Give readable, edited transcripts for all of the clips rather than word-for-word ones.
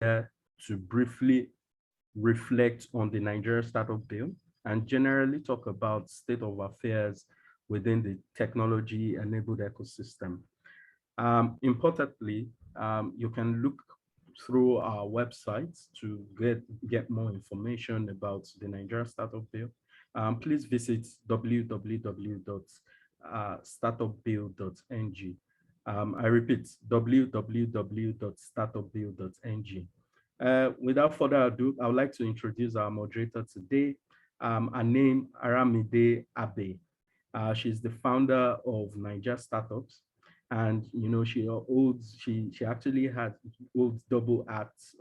here to briefly reflect on the Nigeria Startup Bill and generally talk about state of affairs within the technology-enabled ecosystem. Importantly, you can look through our websites to get more information about the Nigeria Startup Bill. Please visit www.startupbill.ng. I repeat, www.startupbill.ng. Without further ado, I would like to introduce our moderator today. Her name, Aramide Abe. She's the founder of Niger Startups, and she actually holds double acts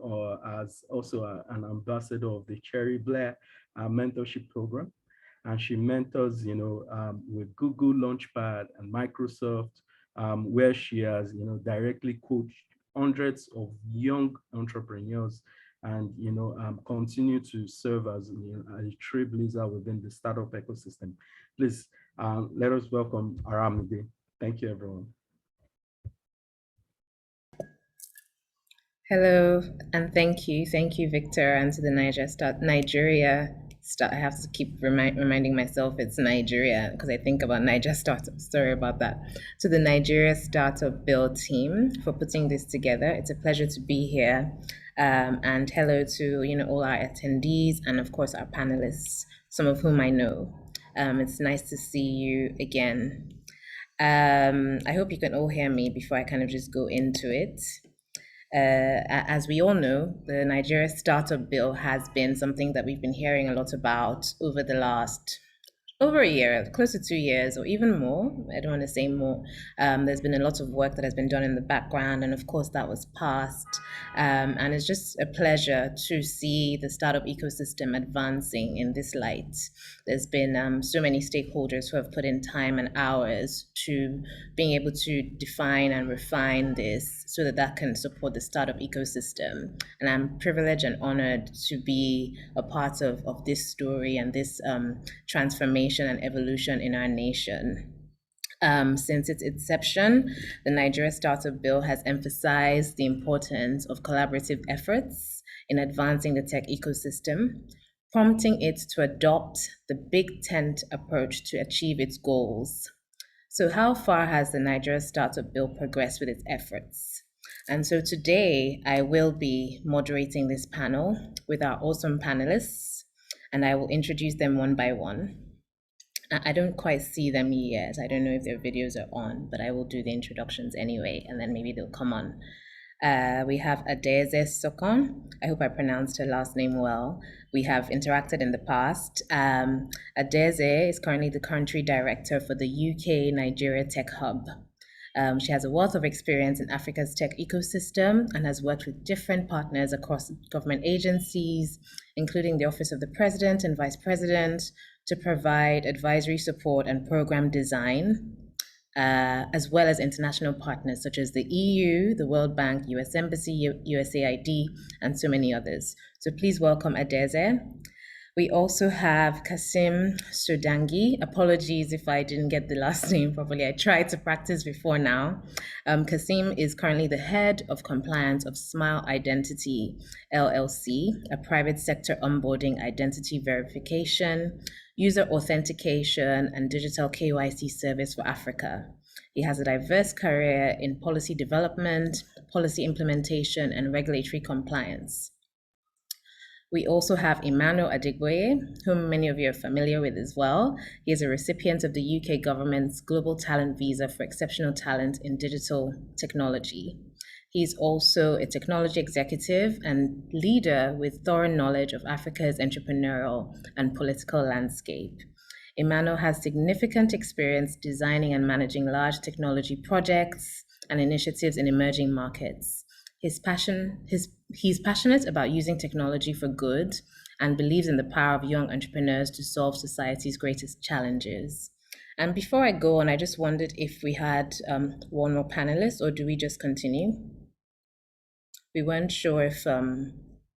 as also an ambassador of the Cherry Blair mentorship program, and she mentors with Google Launchpad and Microsoft, where she has directly coached hundreds of young entrepreneurs and continue to serve as a trailblazer within the startup ecosystem. Please let us welcome Aramide. Thank you, everyone. Hello, and thank you, Victor, and to the Nigeria. I have to keep reminding myself it's Nigeria because I think about Niger Startup. Sorry about that. To the Nigeria Startup Bill team for putting this together. It's a pleasure to be here, and hello to all our attendees and of course our panelists, some of whom I know. It's nice to see you again. I hope you can all hear me before I kind of just go into it. As we all know, the Nigeria Startup Bill has been something that we've been hearing a lot about over the last over a year, close to 2 years, or even more. I don't want to say more. There's been a lot of work that has been done in the background, and of course that was passed. And it's just a pleasure to see the startup ecosystem advancing in this light. There's been so many stakeholders who have put in time and hours to being able to define and refine this so that that can support the startup ecosystem. And I'm privileged and honored to be a part of this story and this transformation and evolution in our nation. Since its inception, the Nigeria Startup Bill has emphasized the importance of collaborative efforts in advancing the tech ecosystem, prompting it to adopt the big tent approach to achieve its goals. So how far has the Nigeria Startup Bill progressed with its efforts? And so today I will be moderating this panel with our awesome panelists, and I will introduce them one by one. I don't quite see them yet. I don't know if their videos are on, but I will do the introductions anyway, and then maybe they'll come on. We have Adeze Sokon. I hope I pronounced her last name well. We have interacted in the past. Adeze is currently the country director for the UK Nigeria Tech Hub. She has a wealth of experience in Africa's tech ecosystem and has worked with different partners across government agencies, including the Office of the President and Vice President, to provide advisory support and program design, as well as international partners such as the EU, the World Bank, US Embassy, USAID, and so many others. So please welcome Adeze. We also have Kasim Sodangi. Apologies if I didn't get the last name properly. I tried to practice before now. Kasim is currently the head of compliance of Smile Identity LLC, a private sector onboarding identity verification, user authentication, and digital KYC service for Africa. He has a diverse career in policy development, policy implementation, and regulatory compliance. We also have Emmanuel Adigboye, whom many of you are familiar with as well. He is a recipient of the UK government's Global Talent Visa for exceptional talent in digital technology. He's also a technology executive and leader with thorough knowledge of Africa's entrepreneurial and political landscape. Emmanuel has significant experience designing and managing large technology projects and initiatives in emerging markets. He's passionate about using technology for good and believes in the power of young entrepreneurs to solve society's greatest challenges. And before I go on, I just wondered if we had one more panelist, or do we just continue? We weren't sure if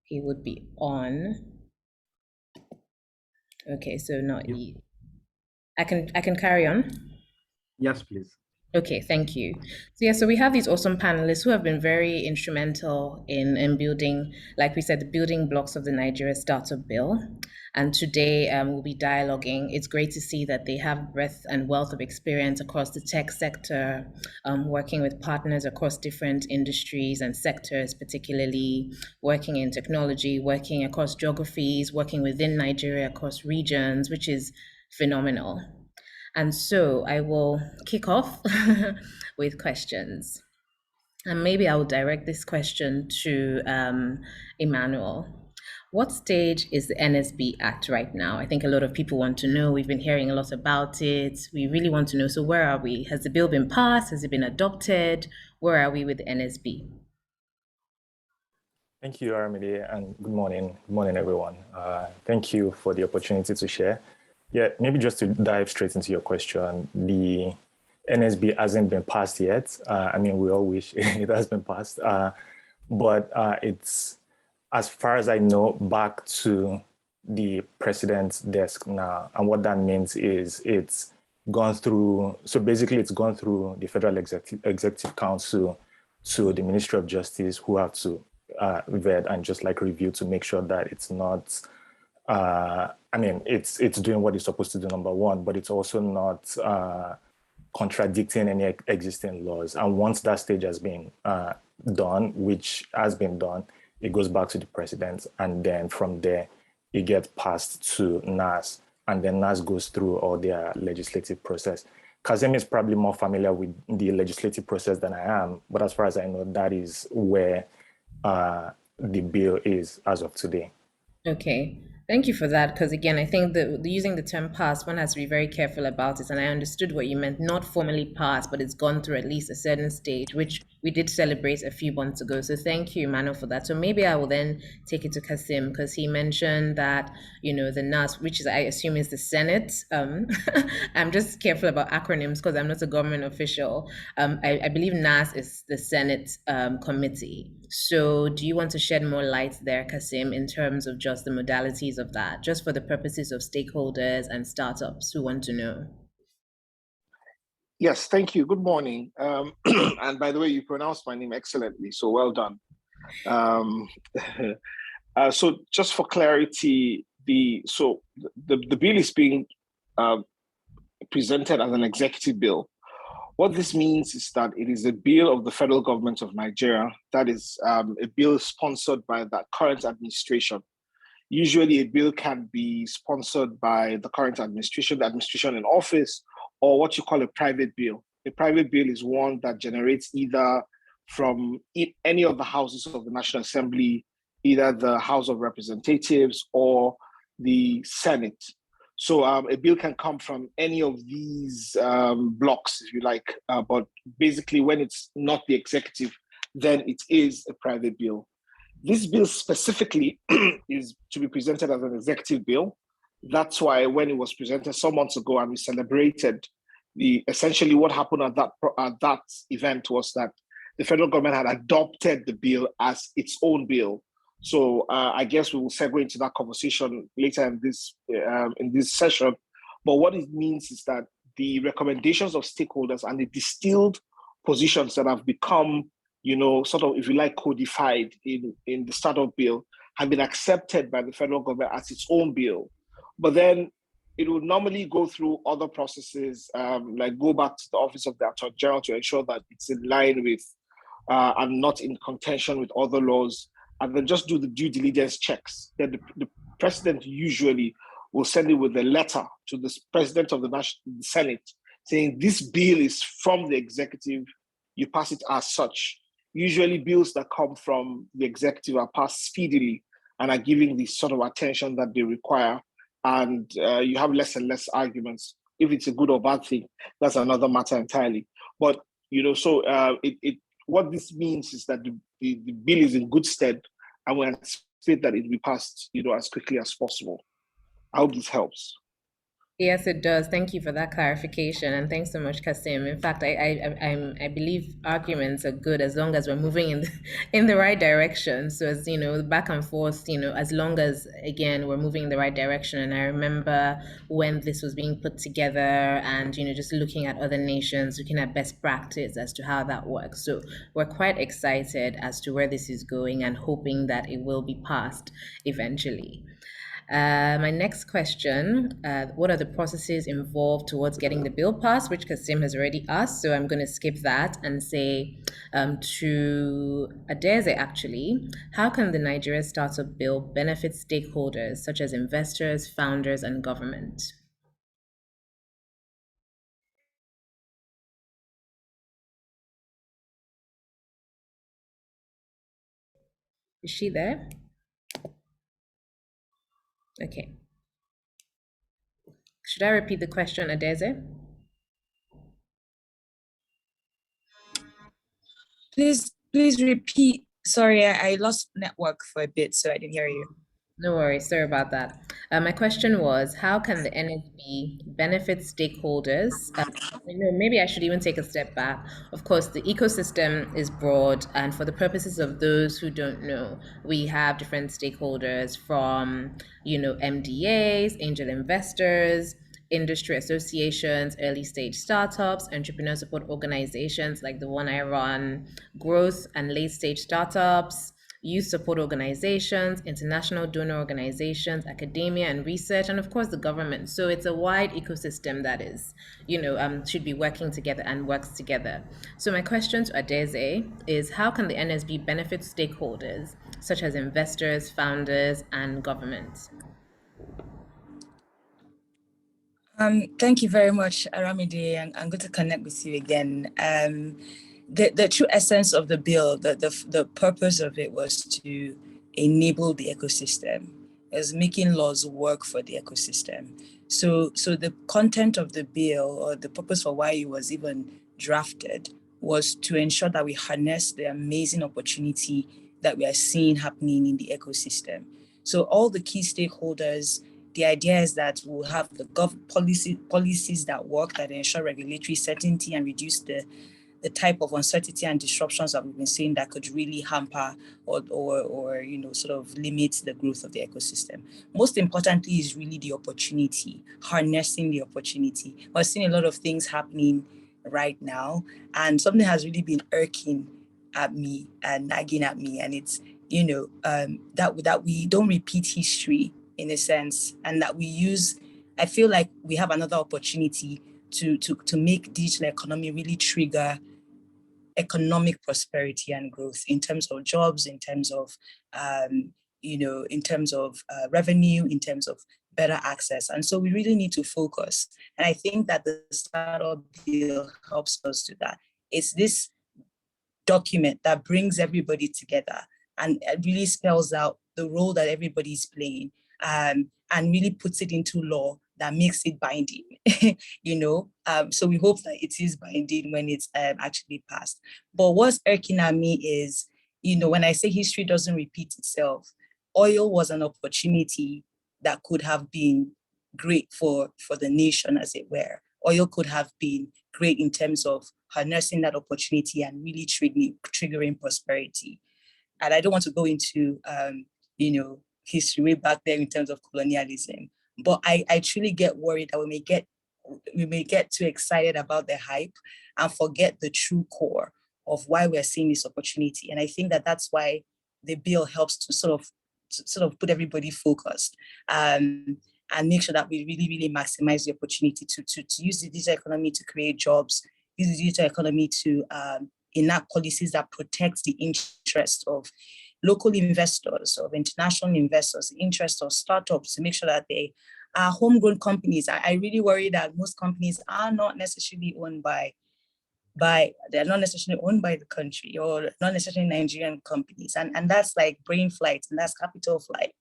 he would be on. Okay, so not yet. I can carry on. Yes, please. Okay, thank you. So yeah, so we have these awesome panelists who have been very instrumental in building, like we said, the building blocks of the Nigeria Startup Bill. And today we'll be dialoguing. It's great to see that they have breadth and wealth of experience across the tech sector, working with partners across different industries and sectors, particularly working in technology, working across geographies, working within Nigeria across regions, which is phenomenal. And so I will kick off with questions. And maybe I will direct this question to Emmanuel. What stage is the NSB at right now? I think a lot of people want to know. We've been hearing a lot about it. We really want to know. So, where are we? Has the bill been passed? Has it been adopted? Where are we with the NSB? Thank you, Aramide, and good morning. Good morning, everyone. Thank you for the opportunity to share. Yeah, maybe just to dive straight into your question, the NSB hasn't been passed yet. I mean, we all wish it has been passed, but it's, as far as I know, back to the president's desk now. And what that means is it's gone through, so basically it's gone through the Federal Executive Council to the Ministry of Justice, who have to vet and just like review to make sure that it's not, I mean, it's doing what it's supposed to do, number one, but it's also not contradicting any existing laws. And once that stage has been done, which has been done, it goes back to the president. And then from there, it gets passed to NAS. And then NAS goes through all their legislative process. Kazem is probably more familiar with the legislative process than I am. But as far as I know, that is where the bill is as of today. Okay, thank you for that. Because again, I think that using the term pass, one has to be very careful about it. And I understood what you meant, not formally passed, but it's gone through at least a certain stage, which we did celebrate a few months ago. So thank you, Mano, for that. So maybe I will then take it to Kasim because he mentioned that, the NAS, which is, I assume, is the Senate. I'm just careful about acronyms because I'm not a government official. I believe NAS is the Senate committee. So do you want to shed more light there, Kasim, in terms of just the modalities of that, just for the purposes of stakeholders and startups who want to know? Yes, thank you. Good morning. And by the way, you pronounced my name excellently, so well done. So just for clarity, the bill is being presented as an executive bill. What this means is that it is a bill of the federal government of Nigeria. That is a bill sponsored by the current administration. Usually a bill can be sponsored by the current administration, the administration in office, or what you call a private bill. A private bill is one that generates either from any of the houses of the National Assembly, either the House of Representatives or the Senate. So a bill can come from any of these blocks, if you like, but basically when it's not the executive, then it is a private bill. This bill specifically is to be presented as an executive bill. That's why when it was presented some months ago and we celebrated, essentially what happened at that event was that the federal government had adopted the bill as its own bill. So I guess we will segue into that conversation later in this session. But what it means is that the recommendations of stakeholders and the distilled positions that have become, sort of, if you like, codified in the startup bill have been accepted by the federal government as its own bill. But then it would normally go through other processes, like go back to the Office of the Attorney General to ensure that it's in line with and not in contention with other laws, and then just do the due diligence checks. Then the president usually will send it with a letter to the president of the Senate saying this bill is from the executive, you pass it as such. Usually bills that come from the executive are passed speedily and are given the sort of attention that they require. And you have less and less arguments. If it's a good or bad thing, that's another matter entirely. But, what this means is that the bill is in good stead and we anticipate that it will be passed, as quickly as possible. I hope this helps. Yes, it does. Thank you for that clarification, and thanks so much, Kasim. In fact, I believe arguments are good as long as we're moving in in the right direction. So as you know, back and forth, as long as again we're moving in the right direction. And I remember when this was being put together, and just looking at other nations, looking at best practice as to how that works. So we're quite excited as to where this is going, and hoping that it will be passed eventually. My next question, what are the processes involved towards getting the bill passed, which Kasim has already asked, so I'm going to skip that and say to Adeze, actually, how can the Nigeria Startup Bill benefit stakeholders such as investors, founders, and government? Is she there? Okay. Should I repeat the question, Adeze? Please repeat. Sorry, I lost network for a bit, so I didn't hear you. No worries, sorry about that. My question was, how can the NSB benefit stakeholders? Maybe I should even take a step back. Of course, the ecosystem is broad, and for the purposes of those who don't know, we have different stakeholders from, MDAs, angel investors, industry associations, early stage startups, entrepreneur support organizations like the one I run, growth and late stage startups, youth support organizations, international donor organizations, academia and research, and of course the government. So it's a wide ecosystem that is, should be working together and works together. So my question to Adeze is, how can the NSB benefit stakeholders such as investors, founders, and government? Thank you very much, Aramide, and I'm good to connect with you again. The true essence of the bill, the purpose of it was to enable the ecosystem, as making laws work for the ecosystem. So the content of the bill, or the purpose for why it was even drafted, was to ensure that we harness the amazing opportunity that we are seeing happening in the ecosystem. So all the key stakeholders, the idea is that we'll have the policies that work, that ensure regulatory certainty and reduce the type of uncertainty and disruptions that we've been seeing that could really hamper or sort of limit the growth of the ecosystem. Most importantly is really the opportunity, harnessing the opportunity. We're seeing a lot of things happening right now, and something has really been irking at me and nagging at me, and it's that we don't repeat history in a sense, and that we use. I feel like we have another opportunity to make digital economy really trigger economic prosperity and growth in terms of jobs, in terms of revenue, in terms of better access. And so we really need to focus. And I think that the startup bill helps us do that. It's this document that brings everybody together and it really spells out the role that everybody's playing, and really puts it into law that makes it binding. So we hope that it is binding when it's actually passed. But what's irking at me is, when I say history doesn't repeat itself, oil was an opportunity that could have been great for the nation, as it were. Oil could have been great in terms of harnessing that opportunity and really triggering prosperity. And I don't want to go into, history way back there in terms of colonialism, but I truly get worried that we may get too excited about the hype and forget the true core of why we're seeing this opportunity. And I think that that's why the bill helps to sort of put everybody focused, and make sure that we really, really maximize the opportunity to use the digital economy to create jobs, use the digital economy to enact policies that protect the interests of local investors, of international investors, the interests of startups, to make sure that they are homegrown companies. I really worry that most companies are not necessarily owned by they're not necessarily owned by the country, or not necessarily Nigerian companies. And that's like brain flight, and that's capital flight.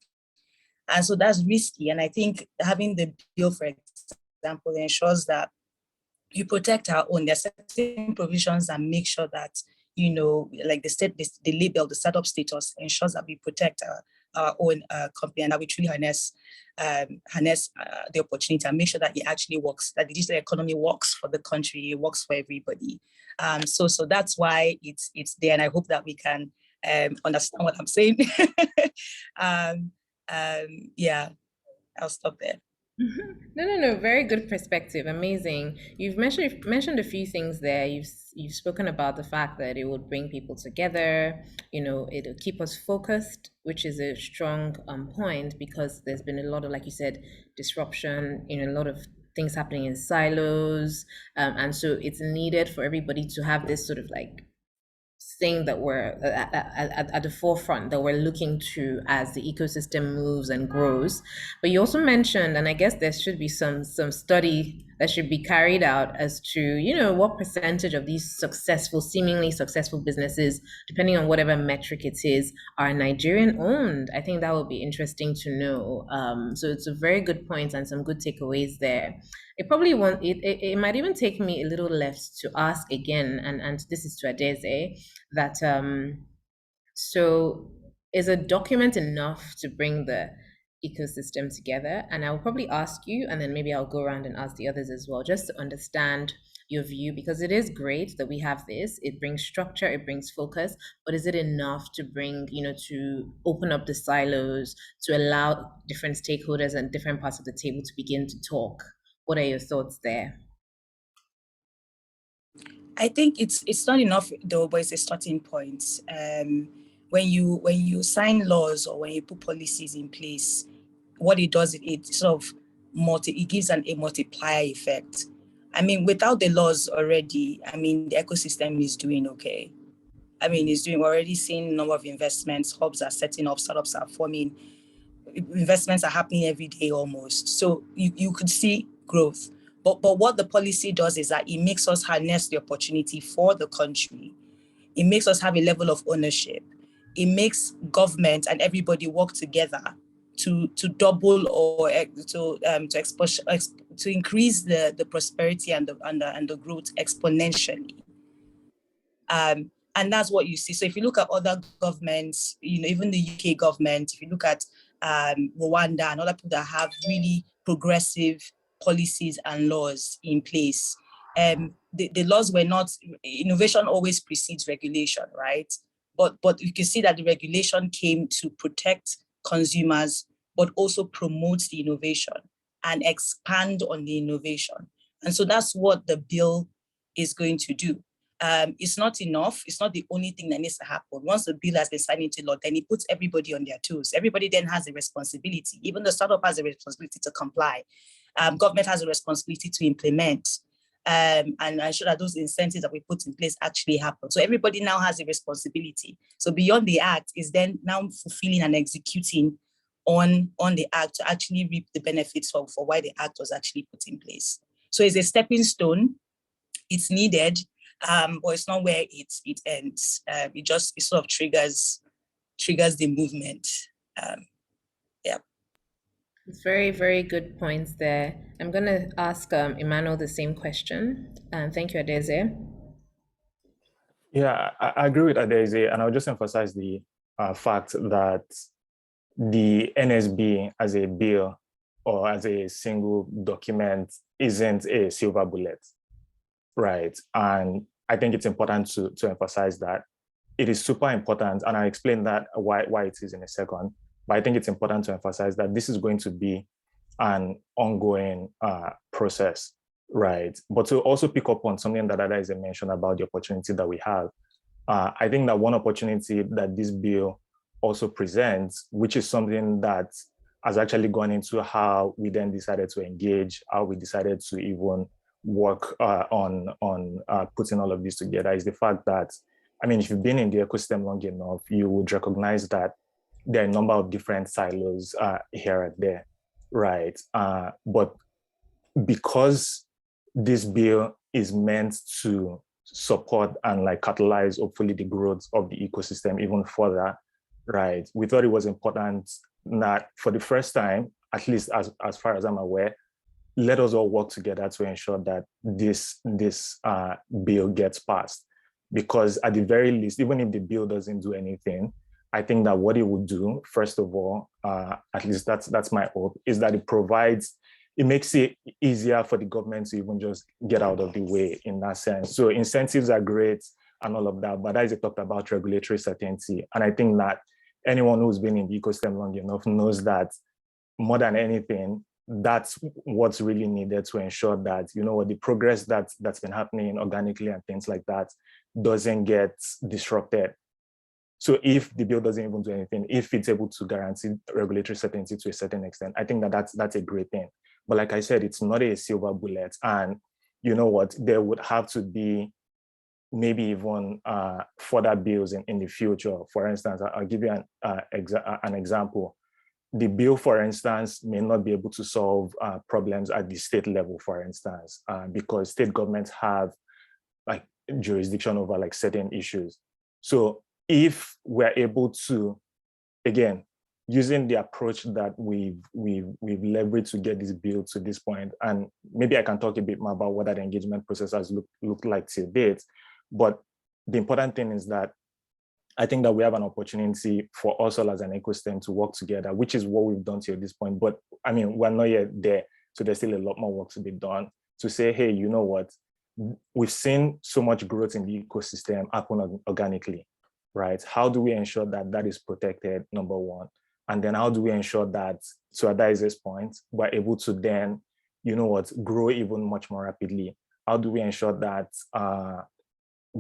And so that's risky. And I think having the bill, for example, ensures that you protect our own. There are certain provisions that make sure that, like the label, the startup status ensures that we protect our own company, and that we truly harness the opportunity and make sure that it actually works, that the digital economy works for the country, it works for everybody. So that's why it's there, and I hope that we can understand what I'm saying. Yeah, I'll stop there. No. Very good perspective. Amazing. You've mentioned a few things there. You've spoken about the fact that it would bring people together. It'll keep us focused, which is a strong point, because there's been a lot of, like you said, disruption. A lot of things happening in silos, and so it's needed for everybody to have this sort of like thing that we're at the forefront, that we're looking to as the ecosystem moves and grows. But you also mentioned, and I guess there should be some study that should be carried out as to what percentage of these seemingly successful businesses, depending on whatever metric it is, are Nigerian owned. I think that would be interesting to know. So it's a very good point and some good takeaways there. It probably won't. It might even take me a little left to ask again, and this is to Adeze, that so is a document enough to bring the ecosystem together? And I'll probably ask you, and then maybe I'll go around and ask the others as well, just to understand your view, because it is great that we have this. It brings structure, it brings focus, but is it enough to bring, to open up the silos, to allow different stakeholders and different parts of the table to begin to talk? What are your thoughts there? I think it's not enough though, but it's a starting point. When you sign laws or when you put policies in place, what it does, it sort of it gives a multiplier effect. I mean, without the laws already, I mean, the ecosystem is doing okay. I mean, we're already seeing a number of investments, hubs are setting up, startups are forming, investments are happening every day almost. So you could see growth. But what the policy does is that it makes us harness the opportunity for the country. It makes us have a level of ownership. It makes government and everybody work together to double or to increase the prosperity and the growth exponentially. And that's what you see. So if you look at other governments, even the UK government, if you look at Rwanda and other people that have really progressive policies and laws in place, the laws were not, innovation always precedes regulation, right? But you can see that the regulation came to protect consumers, but also promote the innovation and expand on the innovation. And so that's what the bill is going to do. It's not enough. It's not the only thing that needs to happen. Once the bill has been signed into law, then it puts everybody on their toes. Everybody then has a responsibility. Even the startup has a responsibility to comply. Government has a responsibility to implement and ensure that those incentives that we put in place actually happen. So everybody now has a responsibility. So beyond the act is then now fulfilling and executing on the act to actually reap the benefits for why the act was actually put in place. So it's a stepping stone. It's needed. But it's not where it ends. It sort of triggers the movement. Yeah. It's very, very good points there. I'm going to ask Emmanuel the same question. Thank you, Adeze. Yeah, I agree with Adeze, and I'll just emphasize the fact that the NSB as a bill or as a single document isn't a silver bullet, right? And I think it's important to emphasize that it is super important, and I'll explain that why it is in a second. But I think it's important to emphasize that this is going to be an ongoing process, right? But to also pick up on something that Adeze mentioned about the opportunity that we have, I think that one opportunity that this bill also presents, which is something that has actually gone into how we then decided to engage, how we decided to even work on putting all of this together, is the fact that, I mean, if you've been in the ecosystem long enough, you would recognize that there are a number of different silos here and there, right? But because this bill is meant to support and like catalyze, hopefully, the growth of the ecosystem even further, right? We thought it was important that for the first time, at least as far as I'm aware, let us all work together to ensure that this bill gets passed. Because at the very least, even if the bill doesn't do anything, I think that what it would do, first of all, at least that's my hope, is that it makes it easier for the government to even just get out of the way in that sense. So incentives are great and all of that, but as I talked about regulatory certainty, and I think that anyone who's been in the ecosystem long enough knows that more than anything, that's what's really needed to ensure that, the progress that's been happening organically and things like that doesn't get disrupted. So if the bill doesn't even do anything, if it's able to guarantee regulatory certainty to a certain extent, I think that's a great thing. But like I said, it's not a silver bullet. And you know what, there would have to be maybe even further bills in the future. For instance, I'll give you an example. The bill, for instance, may not be able to solve problems at the state level, for instance, because state governments have like jurisdiction over like certain issues. So if we're able to, again, using the approach that we've leveraged to get this bill to this point, and maybe I can talk a bit more about what that engagement process has looked like to date. But the important thing is that I think that we have an opportunity for us all as an ecosystem to work together, which is what we've done to this point. But I mean, we're not yet there. So there's still a lot more work to be done to say, hey, you know what? We've seen so much growth in the ecosystem happen organically, right? How do we ensure that that is protected, number one? And then how do we ensure that, to Adaize's point, we're able to then, grow even much more rapidly? How do we ensure that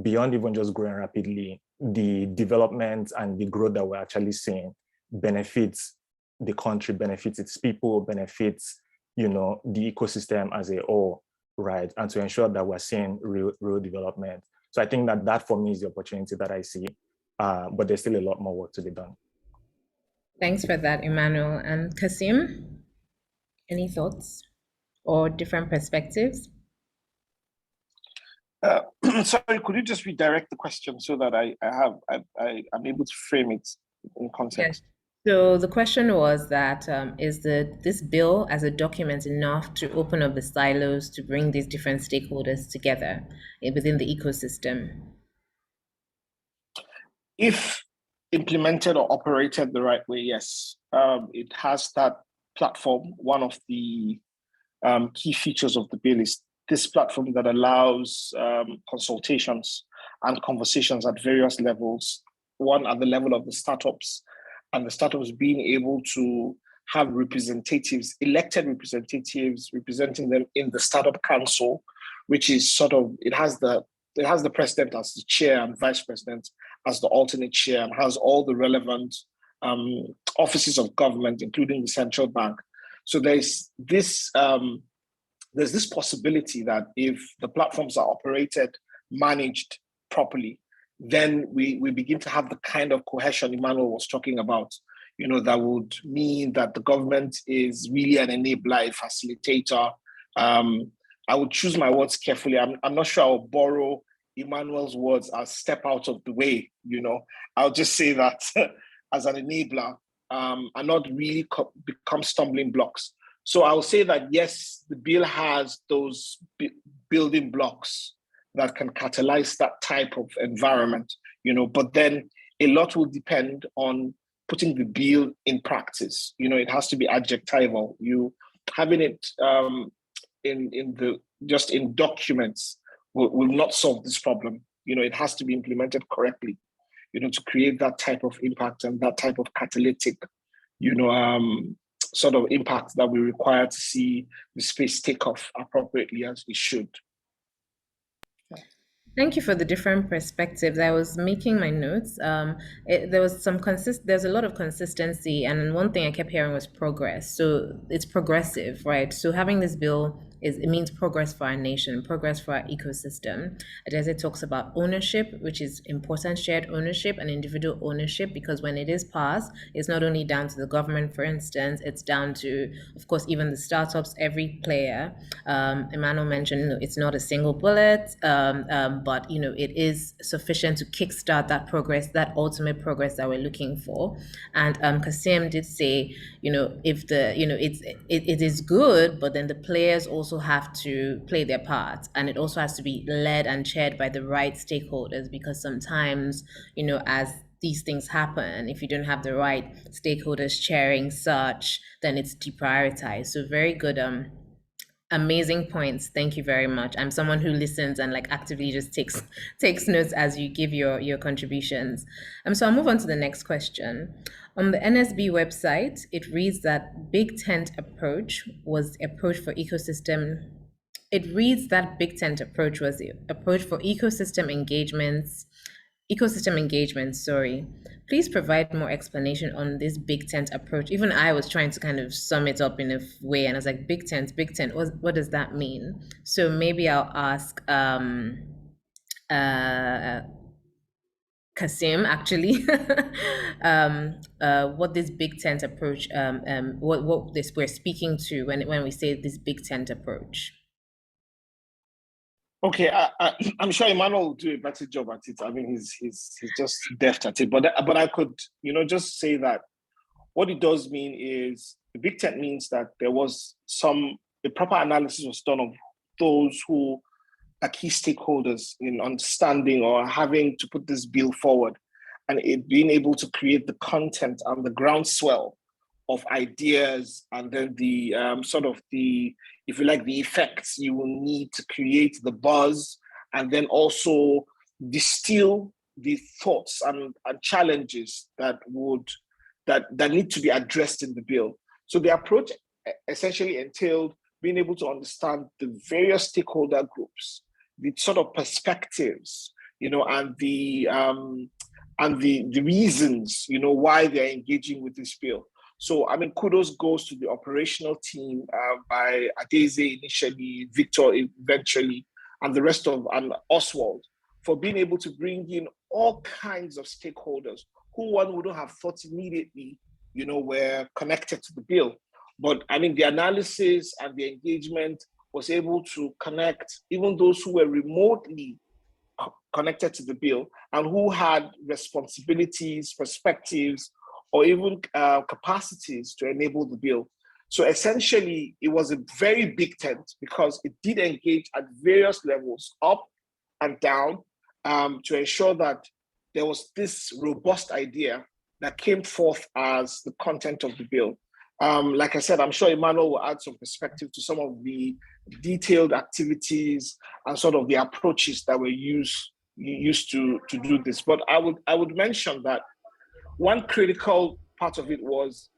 beyond even just growing rapidly, the development and the growth that we're actually seeing benefits the country, benefits its people, benefits, the ecosystem as a whole, right? And to ensure that we're seeing real development. So I think that for me is the opportunity that I see, but there's still a lot more work to be done. Thanks for that, Emmanuel. And Kasim, any thoughts or different perspectives? Sorry, could you just redirect the question so that I'm able to frame it in context? Yes. So the question was that is this bill as a document enough to open up the silos to bring these different stakeholders together within the ecosystem? If implemented or operated the right way, yes. It has that platform. One of the key features of the bill is this platform that allows consultations and conversations at various levels. One at the level of the startups, and the startups being able to have representatives, elected representatives, representing them in the startup council, which is it has the president as the chair and vice president as the alternate chair, and has all the relevant offices of government, including the central bank. So there's this possibility that if the platforms are operated, managed properly, then we begin to have the kind of cohesion Emmanuel was talking about, that would mean that the government is really an enabler, a facilitator. I would choose my words carefully. I'm not sure I'll borrow Emmanuel's words as step out of the way, I'll just say that as an enabler, and not really become stumbling blocks. So I'll say that, yes, the bill has those building blocks that can catalyze that type of environment, but then a lot will depend on putting the bill in practice. It has to be adjectival. Having it in documents will not solve this problem. It has to be implemented correctly, to create that type of impact and that type of catalytic, sort of impact that we require to see the space take off appropriately as it should. Thank you for the different perspectives. I was making my notes. There's a lot of consistency, and one thing I kept hearing was progress. So it's progressive, right? So having this bill it means progress for our nation, progress for our ecosystem. As it talks about ownership, which is important, shared ownership and individual ownership, because when it is passed, it's not only down to the government, for instance, it's down to, of course, even the startups, every player. Emmanuel mentioned it's not a single bullet, but it is sufficient to kickstart that progress, that ultimate progress that we're looking for. And Kasim did say, if it is good, but then the players also have to play their part, and it also has to be led and chaired by the right stakeholders, because sometimes, as these things happen. If you don't have the right stakeholders chairing such, then it's deprioritized. So very good, amazing points. Thank you very much. I'm someone who listens and like actively just takes notes as you give your contributions. So I'll move on to the next question. On the NSB website, it reads that Big Tent approach was the approach for ecosystem. It reads that Big Tent approach was the approach for ecosystem engagement, sorry. Please provide more explanation on this Big Tent approach. Even I was trying to kind of sum it up in a way, and I was like, Big Tent, what does that mean? So maybe I'll ask Kasim, actually, what this Big Tent approach, what this we're speaking to when we say this Big Tent approach. Okay, I'm sure Emmanuel will do a better job at it. I mean, he's just deft at it. But I could, just say that what it does mean is the Big Tent means that there was a proper analysis was done of those who are key stakeholders in understanding or having to put this bill forward, and it being able to create the content and the groundswell of ideas, and then the if you like, the effects you will need to create the buzz, and then also distill the thoughts and challenges that need to be addressed in the bill. So the approach essentially entailed being able to understand the various stakeholder groups, the sort of perspectives, and the reasons, why they're engaging with this bill. So, I mean, kudos goes to the operational team by Adeze initially, Victor eventually, and the rest of, and Oswald, for being able to bring in all kinds of stakeholders who one wouldn't have thought immediately, were connected to the bill. But I mean, the analysis and the engagement was able to connect even those who were remotely connected to the bill and who had responsibilities, perspectives, or even capacities to enable the bill. So essentially, it was a very big tent because it did engage at various levels, up and down, to ensure that there was this robust idea that came forth as the content of the bill. Like I said, I'm sure Emmanuel will add some perspective to some of the detailed activities and sort of the approaches that were used to do this. But I would mention that one critical part of it was,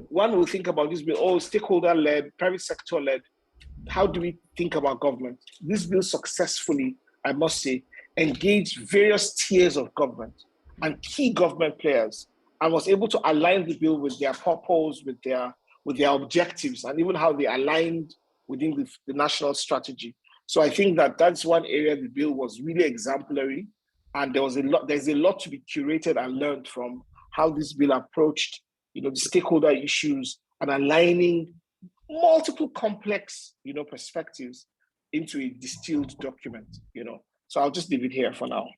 one will think about this bill, stakeholder-led, private sector-led. How do we think about government? This bill successfully, I must say, engaged various tiers of government and key government players, and was able to align the bill with their purpose, with their objectives, and even how they aligned within the national strategy. So I think that that's one area the bill was really exemplary, and there's a lot to be curated and learned from how this bill approached, the stakeholder issues and aligning multiple complex, perspectives into a distilled document, So I'll just leave it here for now.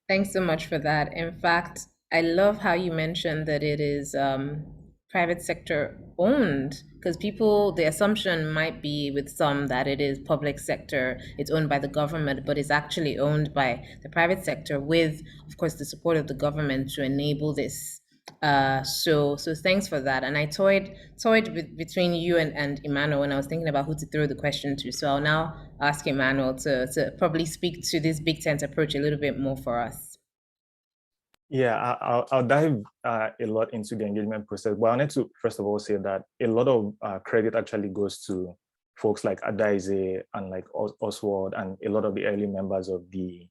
Thanks so much for that. In fact, I love how you mentioned that it is private sector owned, because the assumption might be with some that it is public sector, it's owned by the government, but it's actually owned by the private sector with, of course, the support of the government to enable this. So thanks for that. And I toyed between you and Emmanuel when I was thinking about who to throw the question to. So I'll now ask Emmanuel to probably speak to this Big Tent approach a little bit more for us. Yeah, I'll dive a lot into the engagement process. But I wanted to, first of all, say that a lot of credit actually goes to folks like Adeze and like Oswald and a lot of the early members of the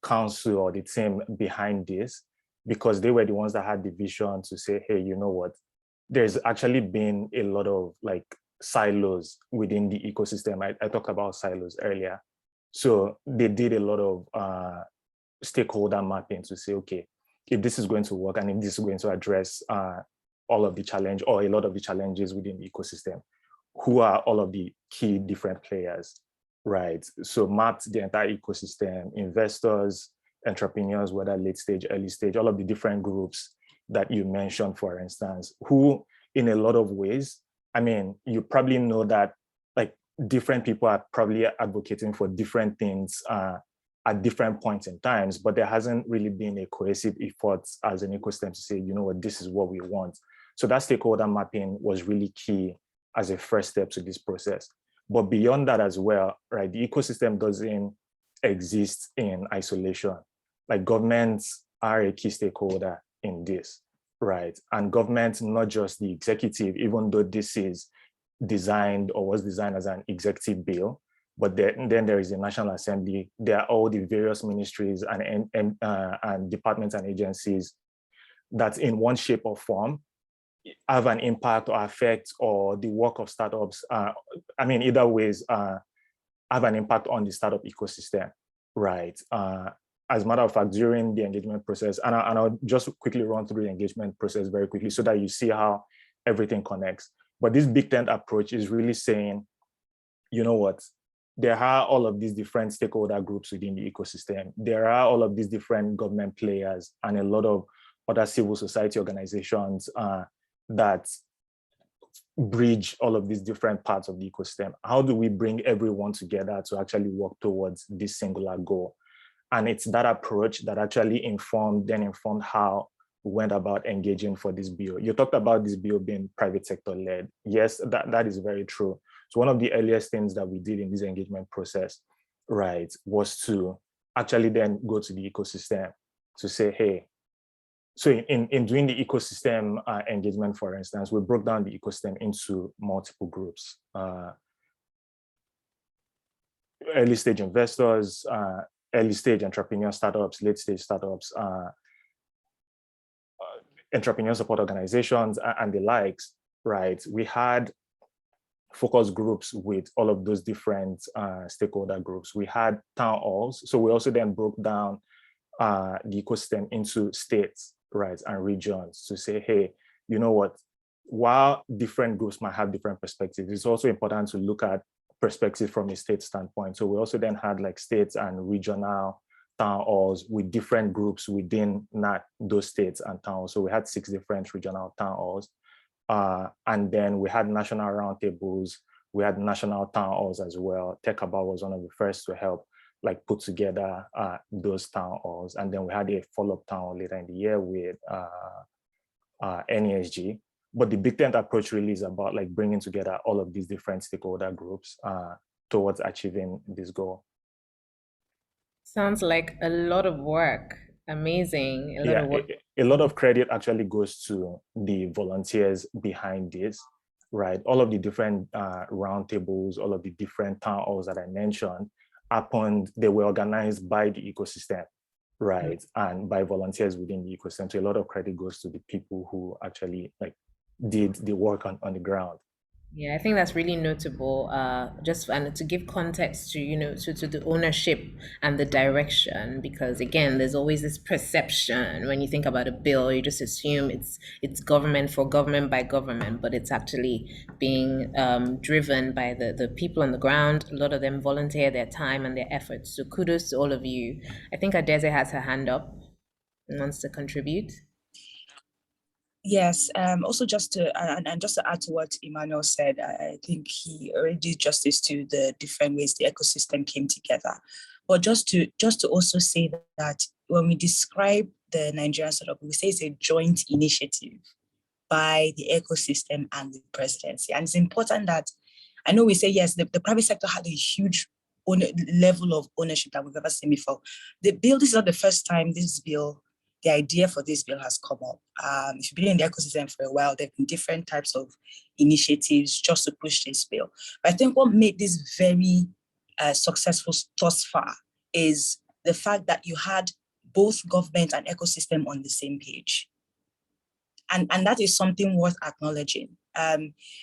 council or the team behind this, because they were the ones that had the vision to say, hey, you know what, there's actually been a lot of like silos within the ecosystem. I talked about silos earlier. So they did a lot of stakeholder mapping to say, okay, if this is going to work and if this is going to address all of the challenge or a lot of the challenges within the ecosystem, who are all of the key different players, right? So mapped the entire ecosystem, investors, entrepreneurs, whether late stage, early stage, all of the different groups that you mentioned, for instance, who in a lot of ways, I mean, you probably know that like different people are probably advocating for different things at different points in times, but there hasn't really been a cohesive effort as an ecosystem to say, you know what, this is what we want. So that stakeholder mapping was really key as a first step to this process. But beyond that as well, right, the ecosystem doesn't exist in isolation. Like governments are a key stakeholder in this, right? And government, not just the executive, even though this is designed or was designed as an executive bill, but then there is the National Assembly. There are all the various ministries and departments and agencies that in one shape or form have an impact or affect or the work of startups. Either ways have an impact on the startup ecosystem, right? As a matter of fact, during the engagement process, and I'll just quickly run through the engagement process very quickly so that you see how everything connects. But this big tent approach is really saying, you know what, there are all of these different stakeholder groups within the ecosystem. There are all of these different government players and a lot of other civil society organizations that bridge all of these different parts of the ecosystem. How do we bring everyone together to actually work towards this singular goal? And it's that approach that actually informed how we went about engaging for this bill. You talked about this bill being private sector led. Yes, that is very true. So one of the earliest things that we did in this engagement process, right, was to actually then go to the ecosystem to say, hey, so in doing the ecosystem engagement, for instance, we broke down the ecosystem into multiple groups. Early stage investors, early stage entrepreneur startups, late stage startups, entrepreneur support organizations, and the likes, right? We had focus groups with all of those different stakeholder groups. We had town halls. So we also then broke down the ecosystem into states, right, and regions to say, hey, you know what, while different groups might have different perspectives, it's also important to look at perspective from a state standpoint. So we also then had like states and regional town halls with different groups within those states and town halls. So we had 6 different regional town halls. And then we had national roundtables, we had national town halls as well. TechAbout was one of the first to help like put together those town halls. And then we had a follow-up town hall later in the year with NESG. But the big tent approach really is about like bringing together all of these different stakeholder groups towards achieving this goal. Sounds like a lot of work. Amazing. A lot of credit actually goes to the volunteers behind this, right? All of the different roundtables, all of the different town halls that I mentioned happened, they were organized by the ecosystem, right? And by volunteers within the ecosystem. So a lot of credit goes to the people who actually like did the work on the ground. Yeah, I think that's really notable. Just and to give context to to the ownership and the direction, because again, there's always this perception when you think about a bill, you just assume it's government for government by government, but it's actually being driven by the people on the ground. A lot of them volunteer their time and their efforts. So kudos to all of you. I think Adeze has her hand up and wants to contribute. Yes, also just to add to what Emmanuel said, I think he already did justice to the different ways the ecosystem came together. But just to also say that when we describe the Nigerian startup, we say it's a joint initiative by the ecosystem and the presidency. And it's important that, I know we say, yes, the private sector had a huge level of ownership that we've ever seen before. This is not the first time the idea for this bill has come up. If you've been in the ecosystem for a while, there have been different types of initiatives just to push this bill. But I think what made this very successful thus far is the fact that you had both government and ecosystem on the same page. And that is something worth acknowledging.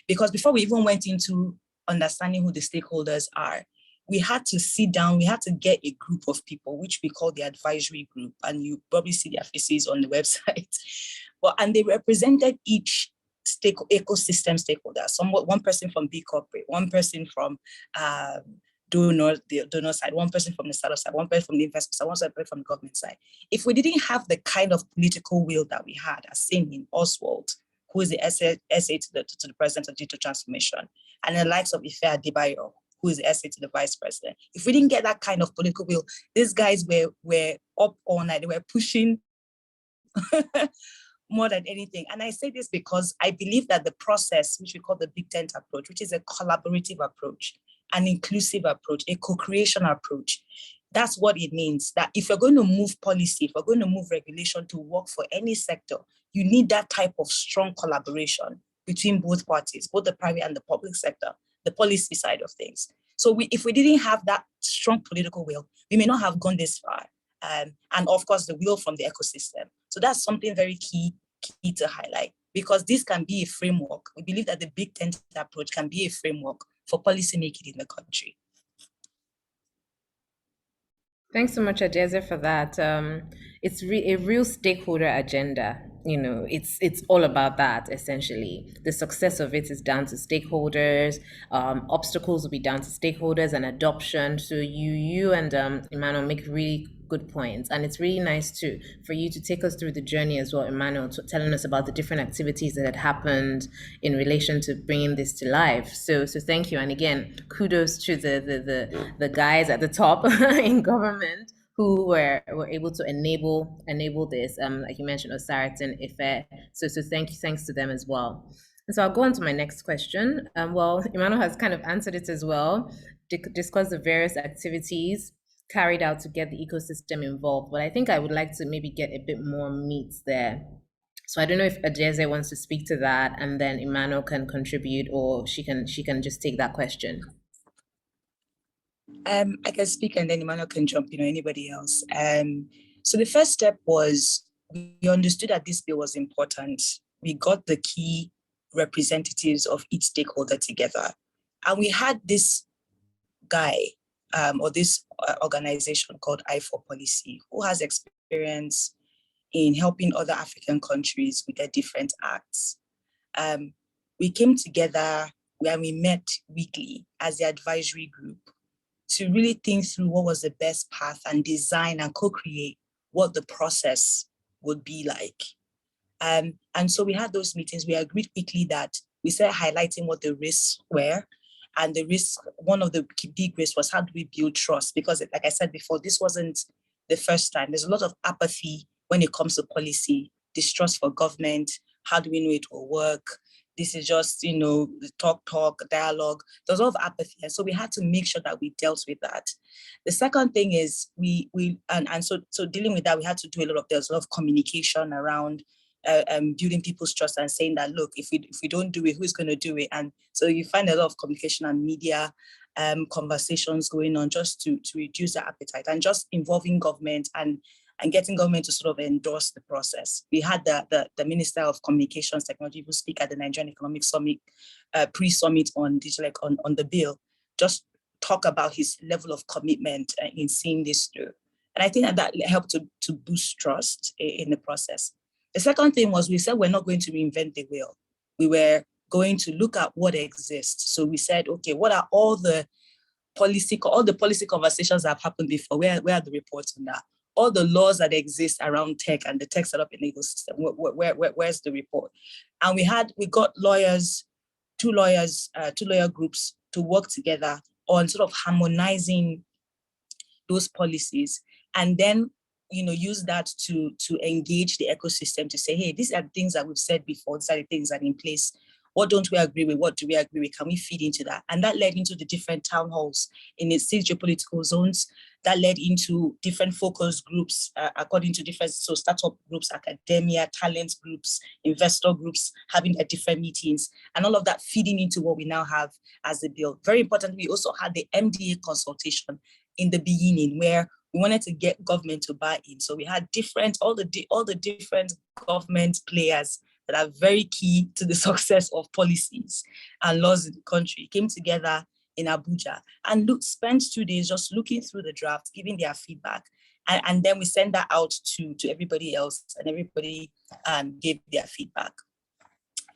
Because before we even went into understanding who the stakeholders are, we had to sit down, we had to get a group of people, which we call the advisory group, and you probably see their faces on the website. And they represented each ecosystem stakeholder. One person from big corporate, one person from the donor side, one person from the startup side, one person from the investor side, one person from the government side. If we didn't have the kind of political will that we had, as seen in Oswald, who is the SA to the president of digital transformation, and the likes of Ife Adebayo, who is the essay to the vice president. If we didn't get that kind of political will, these guys were up all night. They were pushing more than anything. And I say this because I believe that the process, which we call the Big Tent approach, which is a collaborative approach, an inclusive approach, a co-creation approach, that's what it means. That if you're going to move policy, if you're going to move regulation to work for any sector, you need that type of strong collaboration between both parties, both the private and the public sector, the policy side of things. So if we didn't have that strong political will, we may not have gone this far. And of course, the will from the ecosystem. So that's something very key to highlight, because this can be a framework. We believe that the Big Tent approach can be a framework for policy making in the country. Thanks so much, Adeze, for that. It's a real stakeholder agenda. You know, it's all about that, essentially. The success of it is down to stakeholders. Obstacles will be down to stakeholders and adoption. So you and Emmanuel make really good points. And it's really nice for you to take us through the journey as well, Emmanuel, telling us about the different activities that had happened in relation to bringing this to life. So thank you. And again, kudos to the guys at the top in government who were able to enable this, like you mentioned, Osaratin, Ife. So thanks to them as well. And so I'll go on to my next question. Well, Emmanuel has kind of answered it as well, discuss the various activities carried out to get the ecosystem involved. But I think I would like to maybe get a bit more meat there. So I don't know if Adeze wants to speak to that, and then Emmanuel can contribute, or she can just take that question. I can speak and then Emmanuel can jump, anybody else. So the first step was we understood that this bill was important. We got the key representatives of each stakeholder together. And we had this guy or this organization called I4Policy, who has experience in helping other African countries with their different acts. We came together where we met weekly as the advisory group to really think through what was the best path and design and co-create what the process would be like. And so we had those meetings. We agreed quickly that we started highlighting what the risks were. And the risk, one of the big risks was, how do we build trust? Because like I said before, this wasn't the first time. There's a lot of apathy when it comes to policy, distrust for government. How do we know it will work? This is just, talk, dialogue. There's a lot of apathy. And so we had to make sure that we dealt with that. The second thing is so dealing with that, we had to do there's a lot of communication around building people's trust and saying that, look, if we don't do it, who's going to do it? And so you find a lot of communication and media conversations going on just to reduce the appetite, and just involving government and getting government to sort of endorse the process. We had the Minister of Communications Technology who speak at the Nigerian Economic Summit, pre-summit on digital, on the bill, just talk about his level of commitment in seeing this through. And I think that helped to boost trust in the process. The second thing was, we said we're not going to reinvent the wheel. We were going to look at what exists. So we said, okay, what are all the policy conversations that have happened before? Where are the reports on that? All the laws that exist around tech and the tech setup in the ecosystem, where's the report? And we got two lawyer groups to work together on sort of harmonizing those policies, and then use that to engage the ecosystem to say, hey, these are things that we've said before, these are the things that are in place. What don't we agree with? What do we agree with? Can we feed into that? And that led into the different town halls in the 6 geopolitical zones. That led into different focus groups according to different, so startup groups, academia, talent groups, investor groups, having their different meetings, and all of that feeding into what we now have as a bill. Very important, we also had the Mda Consultation in the beginning, where we wanted to get government to buy in. So we had all the different government players that are very key to the success of policies and laws in the country came together in Abuja and spent 2 days just looking through the draft, giving their feedback. And then we sent that out to everybody else, and everybody gave their feedback.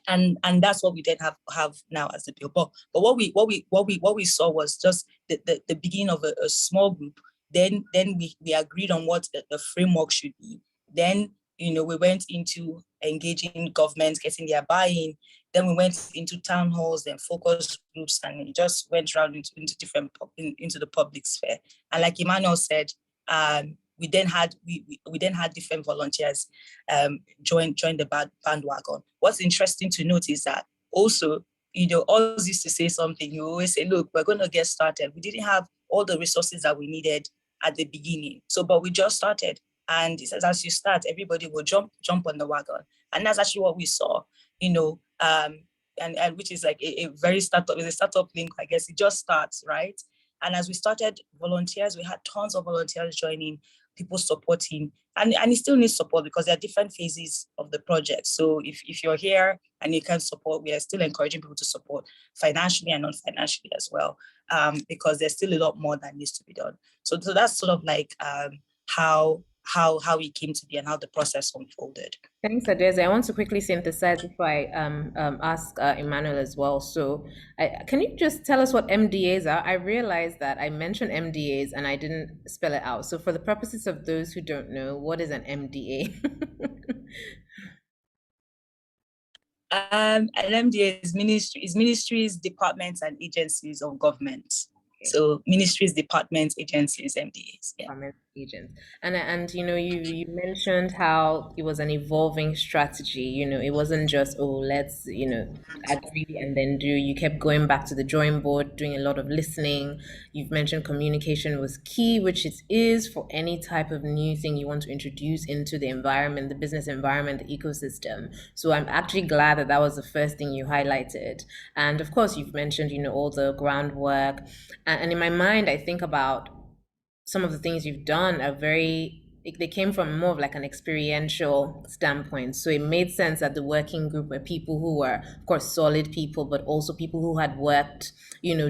And that's what we then have now as the bill. But what we saw was just the beginning of a small group. Then we agreed on what the framework should be. Then we went into engaging governments, getting their buy-in. Then we went into town halls, then focus groups, and it just went around into different into the public sphere. And like Emmanuel said, we then had different volunteers join the bandwagon. What's interesting to note is that also, always used to say something. You always say, "Look, we're going to get started." We didn't have all the resources that we needed at the beginning, but we just started. And it says, as you start, everybody will jump on the wagon, and that's actually what we saw. And which is like a very startup, is a startup link, I guess. It just starts, right? And as we started volunteers, we had tons of volunteers joining, people supporting, and it still needs support because there are different phases of the project. So if you're here and you can support, we are still encouraging people to support financially and non-financially as well, because there's still a lot more that needs to be done. So that's sort of like how it came to be and how the process unfolded. Thanks, Adeze. I want to quickly synthesize before I ask Emmanuel as well. So can you just tell us what MDAs are? I realized that I mentioned MDAs and I didn't spell it out. So for the purposes of those who don't know, what is an MDA? An MDA is ministries, departments, and agencies of government. Okay. So ministries, departments, agencies, MDAs. Yeah. Agents. And you mentioned how it was an evolving strategy. It wasn't just, oh, let's agree and then do. You kept going back to the drawing board, doing a lot of listening. You've mentioned communication was key, which it is for any type of new thing you want to introduce into the environment, the business environment, the ecosystem. So I'm actually glad that was the first thing you highlighted. And of course, you've mentioned all the groundwork. And in my mind, I think about some of the things you've done they came from more of like an experiential standpoint. So it made sense that the working group were people who were, of course, solid people, but also people who had worked,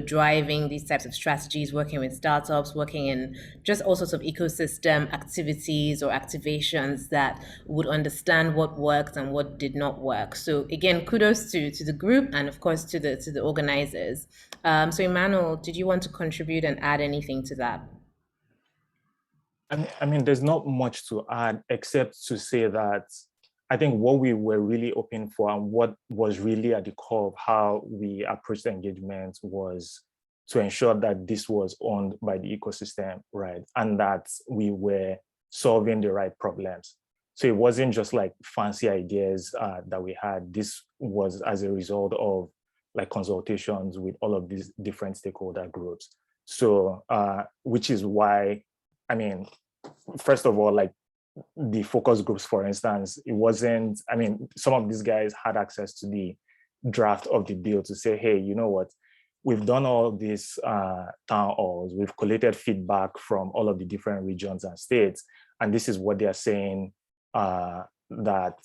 driving these types of strategies, working with startups, working in just all sorts of ecosystem activities or activations that would understand what worked and what did not work. So again, kudos to the group and of course to the organizers. So Emmanuel, did you want to contribute and add anything to that? I mean, there's not much to add except to say that I think what we were really hoping for and what was really at the core of how we approached the engagement was to ensure that this was owned by the ecosystem, right? And that we were solving the right problems. So it wasn't just like fancy ideas that we had. This was as a result of like consultations with all of these different stakeholder groups. So, which is why, I mean, first of all, like the focus groups, for instance, it wasn't, I mean, some of these guys had access to the draft of the bill to say, hey, you know what, we've done all these town halls, we've collated feedback from all of the different regions and states, and this is what they are saying that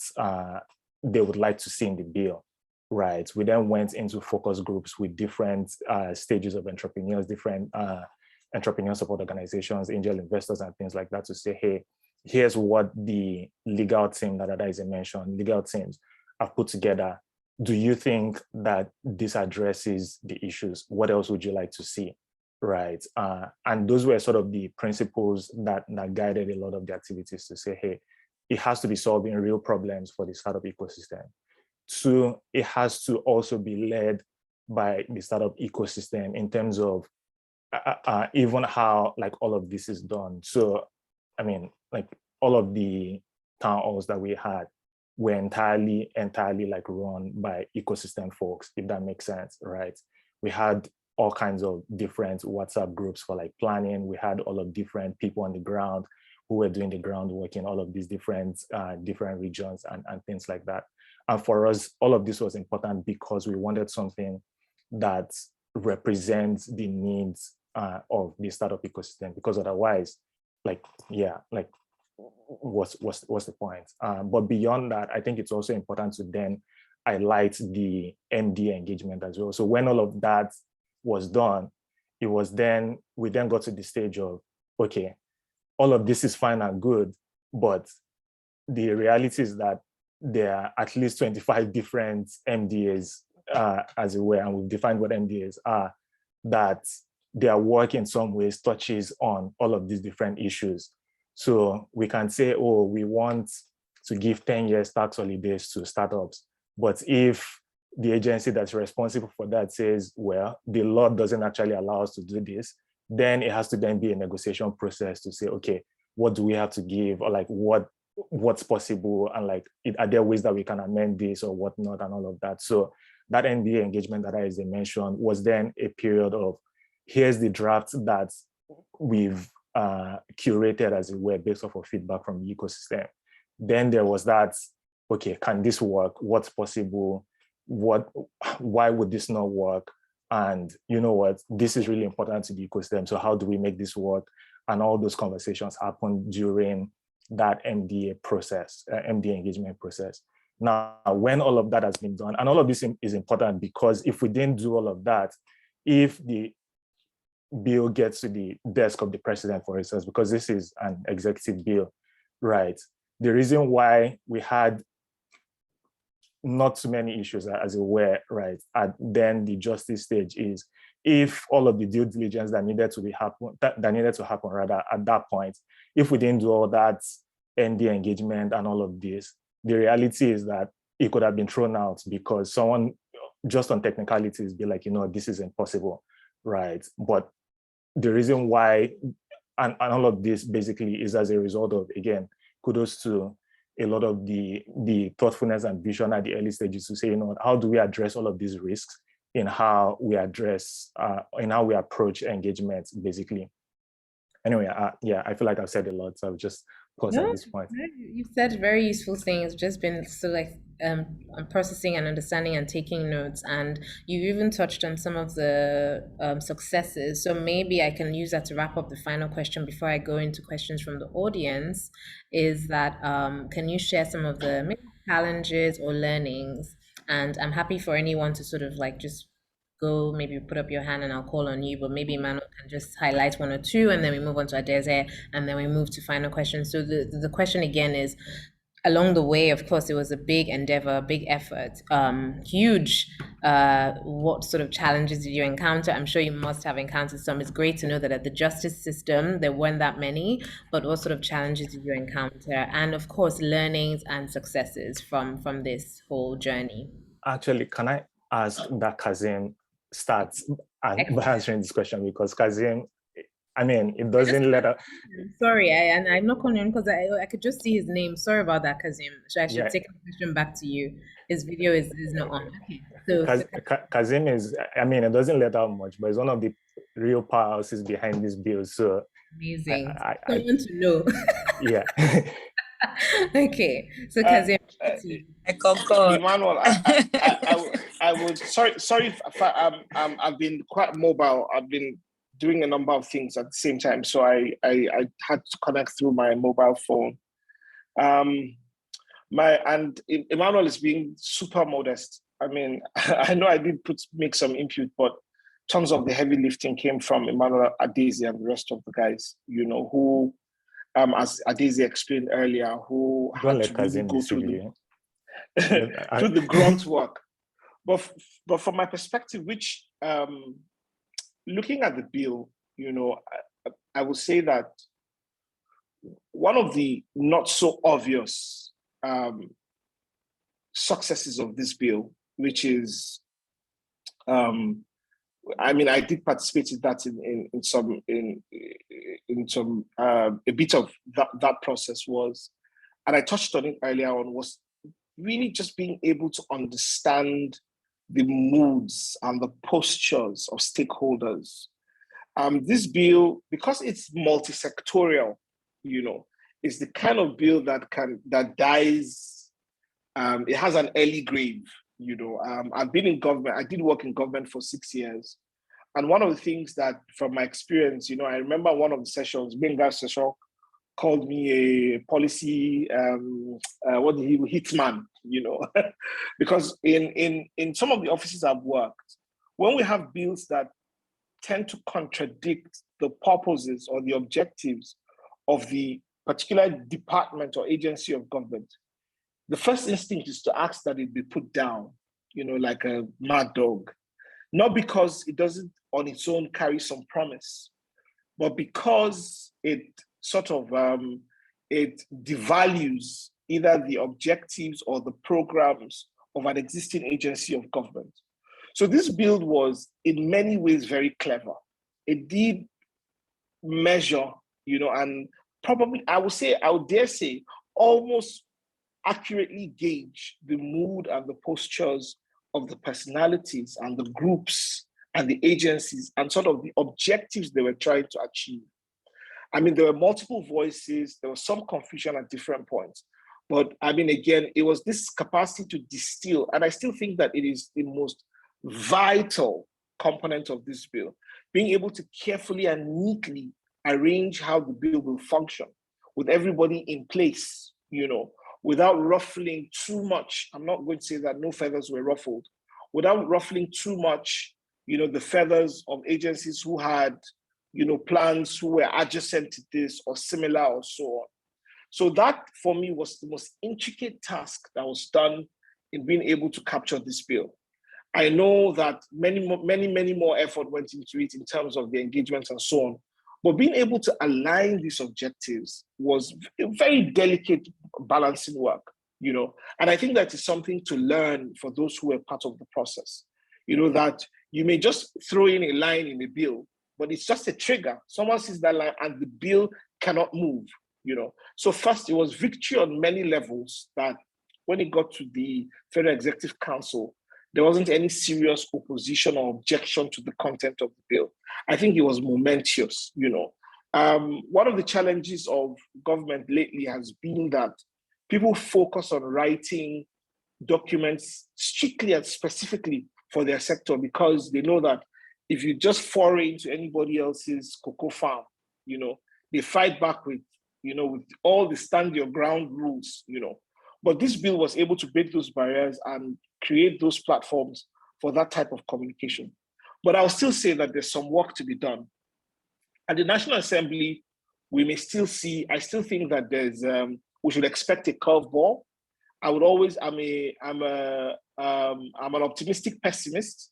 they would like to see in the bill, right? We then went into focus groups with different stages of entrepreneurs, different entrepreneur support organizations, angel investors, and things like that to say, hey, here's what the legal team that Adeze mentioned, legal teams have put together. Do you think that this addresses the issues? What else would you like to see, right? And those were sort of the principles that guided a lot of the activities to say, hey, it has to be solving real problems for the startup ecosystem. Two, it has to also be led by the startup ecosystem in terms of even how like all of this is done. So, I mean, like all of the town halls that we had were entirely like run by ecosystem folks, if that makes sense, right? We had all kinds of different WhatsApp groups for like planning. We had all of different people on the ground who were doing the groundwork in all of these different regions and things like that. And for us, all of this was important because we wanted something that represents the needs of the startup ecosystem, because otherwise, like, yeah, like what's the point? But beyond that, I think it's also important to then highlight the MD engagement as well. So when all of that was done, it was then, we then got to the stage of, okay, all of this is fine and good, but the reality is that there are at least 25 different MDAs, as it were, and we've defined what MDAs are, that their work in some ways touches on all of these different issues. So we can say, oh, we want to give 10 years tax holidays to startups. But if the agency that's responsible for that says, well, the law doesn't actually allow us to do this, then it has to then be a negotiation process to say, okay, what do we have to give, or like what's possible, and like are there ways that we can amend this or whatnot, and all of that. So that NDA engagement that I mentioned was then a period of, here's the draft that we've curated, as it were, based off of feedback from the ecosystem. Then there was that, okay, can this work? What's possible? Why would this not work? And you know what, this is really important to the ecosystem. So how do we make this work? And all those conversations happen during that MDA process, MDA engagement process. Now, when all of that has been done, and all of this is important, because if we didn't do all of that, if the bill gets to the desk of the president, for instance, because this is an executive bill, right? The reason why we had not too many issues, as it were, right, at then the justice stage, is if all of the due diligence that needed to happen rather at that point, if we didn't do all that NDA engagement and all of this, the reality is that it could have been thrown out because someone just on technicalities be like, this is impossible, right? But the reason why, and all of this basically is as a result of, again, kudos to a lot of the thoughtfulness and vision at the early stages to say, how do we address all of these risks in how we address, in how we approach engagement, basically. Anyway, yeah, I feel like I've said a lot, so I'll just pause at this point. You've said very useful things, just been processing and understanding and taking notes, and you even touched on some of the successes. So maybe I can use that to wrap up the final question before I go into questions from the audience, is that can you share some of the maybe challenges or learnings? And I'm happy for anyone to sort of like just go, maybe put up your hand and I'll call on you, but maybe Emmanuel can just highlight one or two, and then we move on to Adeze, and then we move to final questions. So the question again is, along the way, of course, it was a big endeavor, big effort, huge. What sort of challenges did you encounter? I'm sure you must have encountered some. It's great to know that at the justice system, there weren't that many, but what sort of challenges did you encounter? And of course, learnings and successes from this whole journey. Actually, can I ask that Kazim starts answering this question, because Kazim, I mean, it doesn't let us. Sorry, I'm not calling him because I could just see his name. Sorry about that, Kazim. So I should take the question back to you. His video is not on. Okay. So Kazim is, I mean, it doesn't let out much, but it's one of the real powerhouses behind this bill. So amazing. I want to know. Yeah. Okay. So Kazim, Emmanuel, I would sorry if I've been quite mobile. I've been doing a number of things at the same time, so I had to connect through my mobile phone. Emmanuel is being super modest. I mean, I know I did make some input, but tons of the heavy lifting came from Emmanuel, Adeze, and the rest of the guys, who, as Adeze explained earlier, who had to really go through through the grunt work. But from my perspective, which looking at the bill, I would say that one of the not so obvious successes of this bill, which is, I mean, I did participate in that in some a bit of that process was, and I touched on it earlier on, was really just being able to understand the moods and the postures of stakeholders. This bill, because it's multi-sectorial, is the kind of bill that dies. It has an early grave. I've been in government. I did work in government for 6 years, and one of the things that, from my experience, I remember one of the sessions, Mda session, called me a policy hitman, because in some of the offices I've worked, when we have bills that tend to contradict the purposes or the objectives of the particular department or agency of government, the first instinct is to ask that it be put down, like a mad dog, not because it doesn't on its own carry some promise, but because it sort of it devalues either the objectives or the programs of an existing agency of government. So this bill was in many ways very clever. It did measure, and probably I would dare say, almost accurately gauge the mood and the postures of the personalities and the groups and the agencies and sort of the objectives they were trying to achieve. I mean, there were multiple voices, there was some confusion at different points. But I mean, again, it was this capacity to distill, and I still think that it is the most vital component of this bill, being able to carefully and neatly arrange how the bill will function with everybody in place, without ruffling too much. I'm not going to say that no feathers were ruffled, without ruffling too much, the feathers of agencies who had, plans who were adjacent to this or similar or so on. So that for me was the most intricate task that was done in being able to capture this bill. I know that many more effort went into it in terms of the engagement and so on, but being able to align these objectives was a very delicate balancing work, and I think that is something to learn for those who were part of the process, that you may just throw in a line in a bill, but it's just a trigger. Someone sees that line and the bill cannot move, So first, it was victory on many levels that when it got to the Federal Executive Council, there wasn't any serious opposition or objection to the content of the bill. I think it was momentous, One of the challenges of government lately has been that people focus on writing documents strictly and specifically for their sector because they know that if you just foray into anybody else's cocoa farm, they fight back with all the stand your ground rules, But this bill was able to break those barriers and create those platforms for that type of communication. But I'll still say that there's some work to be done. At the National Assembly, I still think that we should expect a curveball. I'm an optimistic pessimist,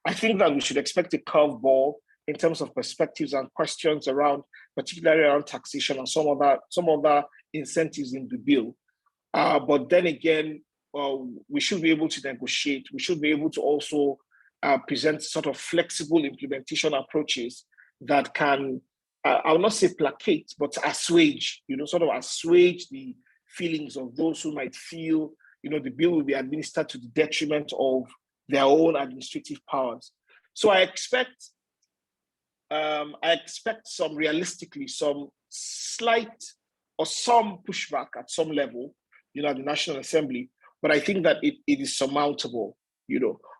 I think that we should expect a curveball in terms of perspectives and questions around, particularly around taxation and some other incentives in the bill. But then again, we should be able to negotiate. We should be able to also present sort of flexible implementation approaches that can, I'll not say placate, but assuage, sort of assuage the feelings of those who might feel, the bill will be administered to the detriment of their own administrative powers. So I expect some slight or some pushback at some level, at the National Assembly, but I think that it is surmountable,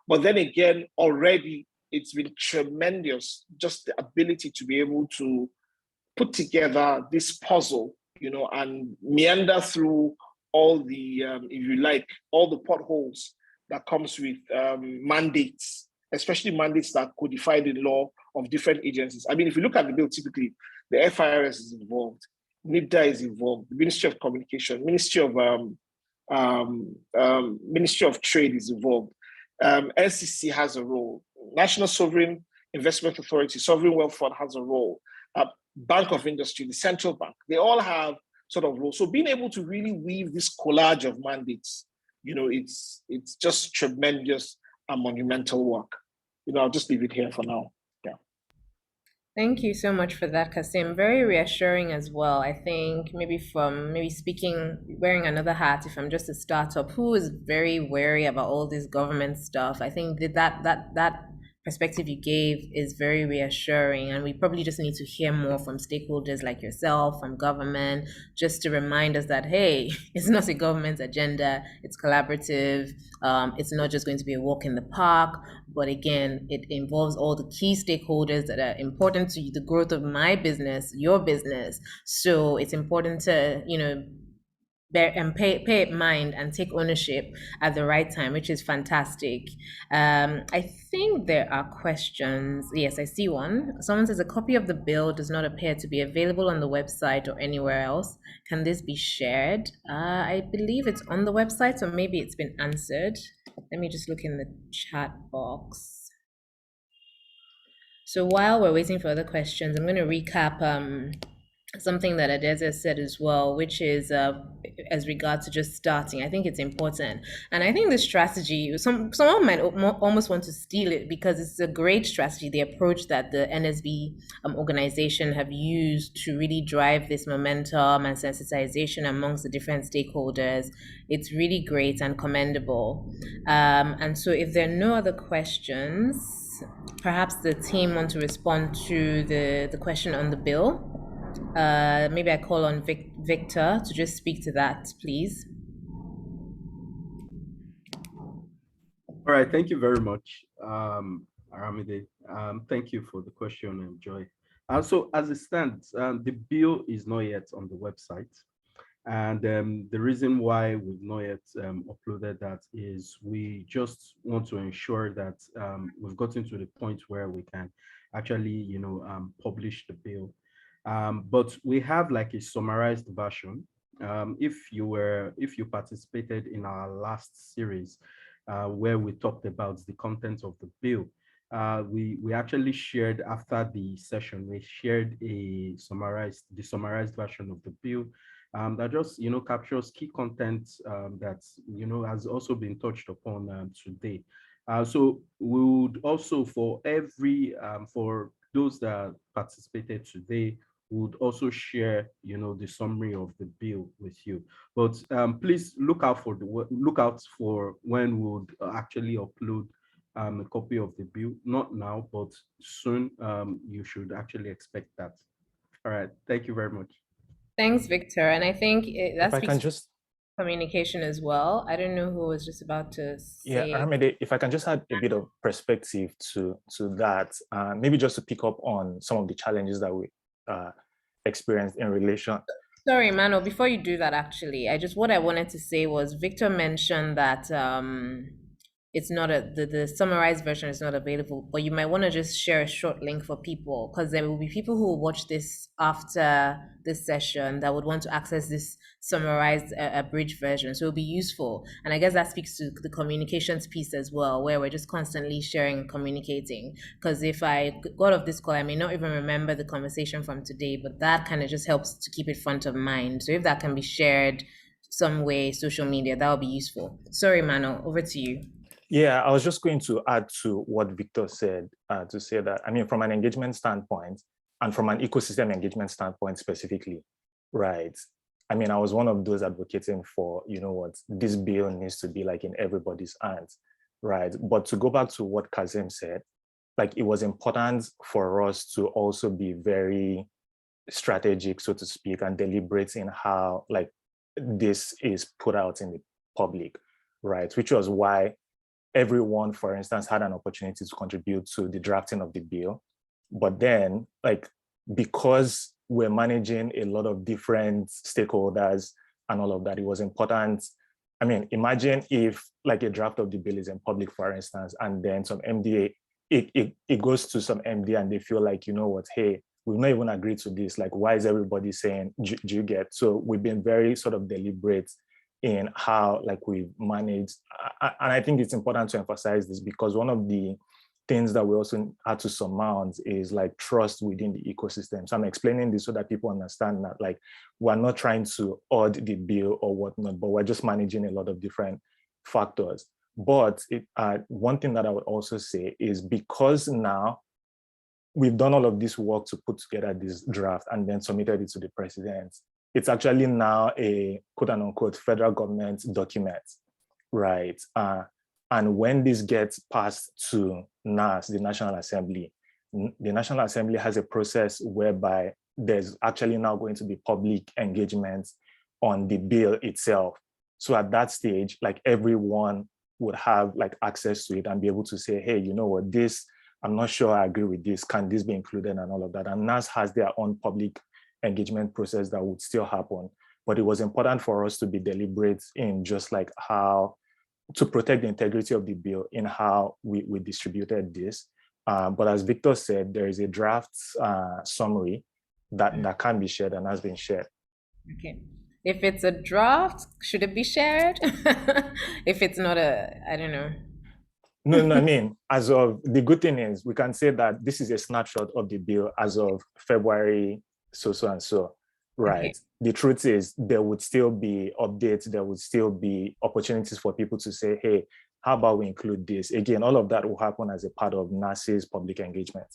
But then again, already it's been tremendous, just the ability to be able to put together this puzzle, and meander through all the, all the potholes that comes with mandates, especially mandates that codify the law of different agencies. I mean, if you look at the bill, typically the FIRS is involved, Mda is involved, the Ministry of Communication, Ministry of Trade is involved, NCC has a role, National Sovereign Investment Authority, Sovereign Wealth Fund has a role, Bank of Industry, the central bank, they all have sort of roles. So being able to really weave this collage of mandates, it's just tremendous and monumental work. I'll just leave it here for now. Yeah. Thank you so much for that, Kasim. Very reassuring as well. I think maybe speaking, wearing another hat, if I'm just a startup who is very wary about all this government stuff, I think that perspective you gave is very reassuring, and we probably just need to hear more from stakeholders like yourself, from government, just to remind us that, hey, it's not a government agenda, it's collaborative, it's not just going to be a walk in the park, but again, it involves all the key stakeholders that are important to the growth of my business, your business. So it's important to, pay it mind and take ownership at the right time, which is fantastic. I think there are questions. Yes, I see one. Someone says a copy of the bill does not appear to be available on the website or anywhere else. Can this be shared? I believe it's on the website, so maybe it's been answered. Let me just look in the chat box. So while we're waiting for other questions, I'm going to recap something that Adeza said as well, which is as regards to just starting. I think it's important, and I think the strategy. Someone might almost want to steal it because it's a great strategy. The approach that the NSB organization have used to really drive this momentum and sensitization amongst the different stakeholders. It's really great and commendable. And so, if there are no other questions, perhaps the team want to respond to the question on the bill. Maybe I call on Victor to just speak to that, please. All right, thank you very much, Aramide. Thank you for the question and Joy. So as it stands, the bill is not yet on the website. And the reason why we've not yet uploaded that is we just want to ensure that we've gotten to the point where we can actually, publish the bill. But we have like a summarized version. If you participated in our last series where we talked about the contents of the bill, we actually shared after the session, we shared the summarized version of the bill that just captures key content that has also been touched upon today. So we would also for those that participated today, we would also share the summary of the bill with you. But please look out for when we would actually upload a copy of the bill. Not now, but soon. You should actually expect that. All right. Thank you very much. Thanks, Victor. And I think that If I speaks can to just, communication as well. I don't know who was just about to say. Aramide, if I can just add a bit of perspective to that, maybe just to pick up on some of the challenges that we experienced in relation. Sorry, Mano, before you do that, actually, what I wanted to say was Victor mentioned that it's not the summarized version is not available, but you might want to just share a short link for people because there will be people who will watch this after this session that would want to access this summarized abridged version. So it'll be useful. And I guess that speaks to the communications piece as well, where we're just constantly sharing and communicating. Because if I got off this call, I may not even remember the conversation from today, but that kind of just helps to keep it front of mind. So if that can be shared some way, social media, that would be useful. Sorry, Mano, over to you. Yeah, I was just going to add to what Victor said, to say that, I mean, from an engagement standpoint and from an ecosystem engagement standpoint specifically, right? I mean, I was one of those advocating for, this bill needs to be like in everybody's hands, right? But to go back to what Kazim said, like it was important for us to also be very strategic, so to speak, and deliberate in how like this is put out in the public, right? Which was why everyone, for instance, had an opportunity to contribute to the drafting of the bill. But then, like, because we're managing a lot of different stakeholders and all of that, it was important. I mean, imagine if like a draft of the bill is in public, for instance, and then some MDA, it goes to some MD and they feel like, hey, we've not even agreed to this. Like, why is everybody saying, do you get? So we've been very sort of deliberate in how like we manage. And I think it's important to emphasize this because one of the things that we also had to surmount is like trust within the ecosystem. So I'm explaining this so that people understand that like we're not trying to audit the bill or whatnot, but we're just managing a lot of different factors. But one thing that I would also say is because now we've done all of this work to put together this draft and then submitted it to the president, it's actually now a quote unquote federal government document, right? And when this gets passed to NAS, the National Assembly, the National Assembly has a process whereby there's actually now going to be public engagement on the bill itself. So at that stage, like everyone would have like access to it and be able to say, hey, you know what, this, I'm not sure I agree with this, can this be included and all of that. And NAS has their own public engagement process that would still happen. But it was important for us to be deliberate in just like how to protect the integrity of the bill in how we distributed this. But as Victor said, there is a draft summary that can be shared and has been shared. Okay. If it's a draft, should it be shared? If it's not I don't know. No, I mean, as of, the good thing is we can say that this is a snapshot of the bill as of February so and so. right? Okay. The truth is there would still be updates, there would still be opportunities for people to say, hey, how about we include this? Again, all of that will happen as a part of NASA's public engagement.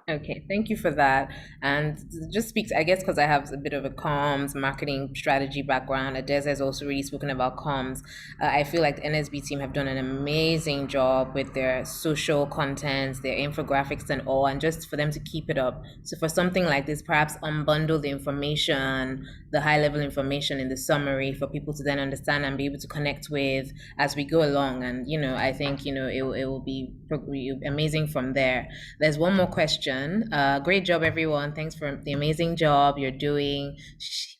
Okay, thank you for that. And just speaks, I guess, because I have a bit of a comms marketing strategy background. Adeza has also really spoken about comms. I feel like the NSB team have done an amazing job with their social content, their infographics and all, and just for them to keep it up. So for something like this, perhaps unbundle the information, the high level information in the summary for people to then understand and be able to connect with as we go along. And, I think, it will be amazing from there. There's one more question. Great job, everyone. Thanks for the amazing job you're doing.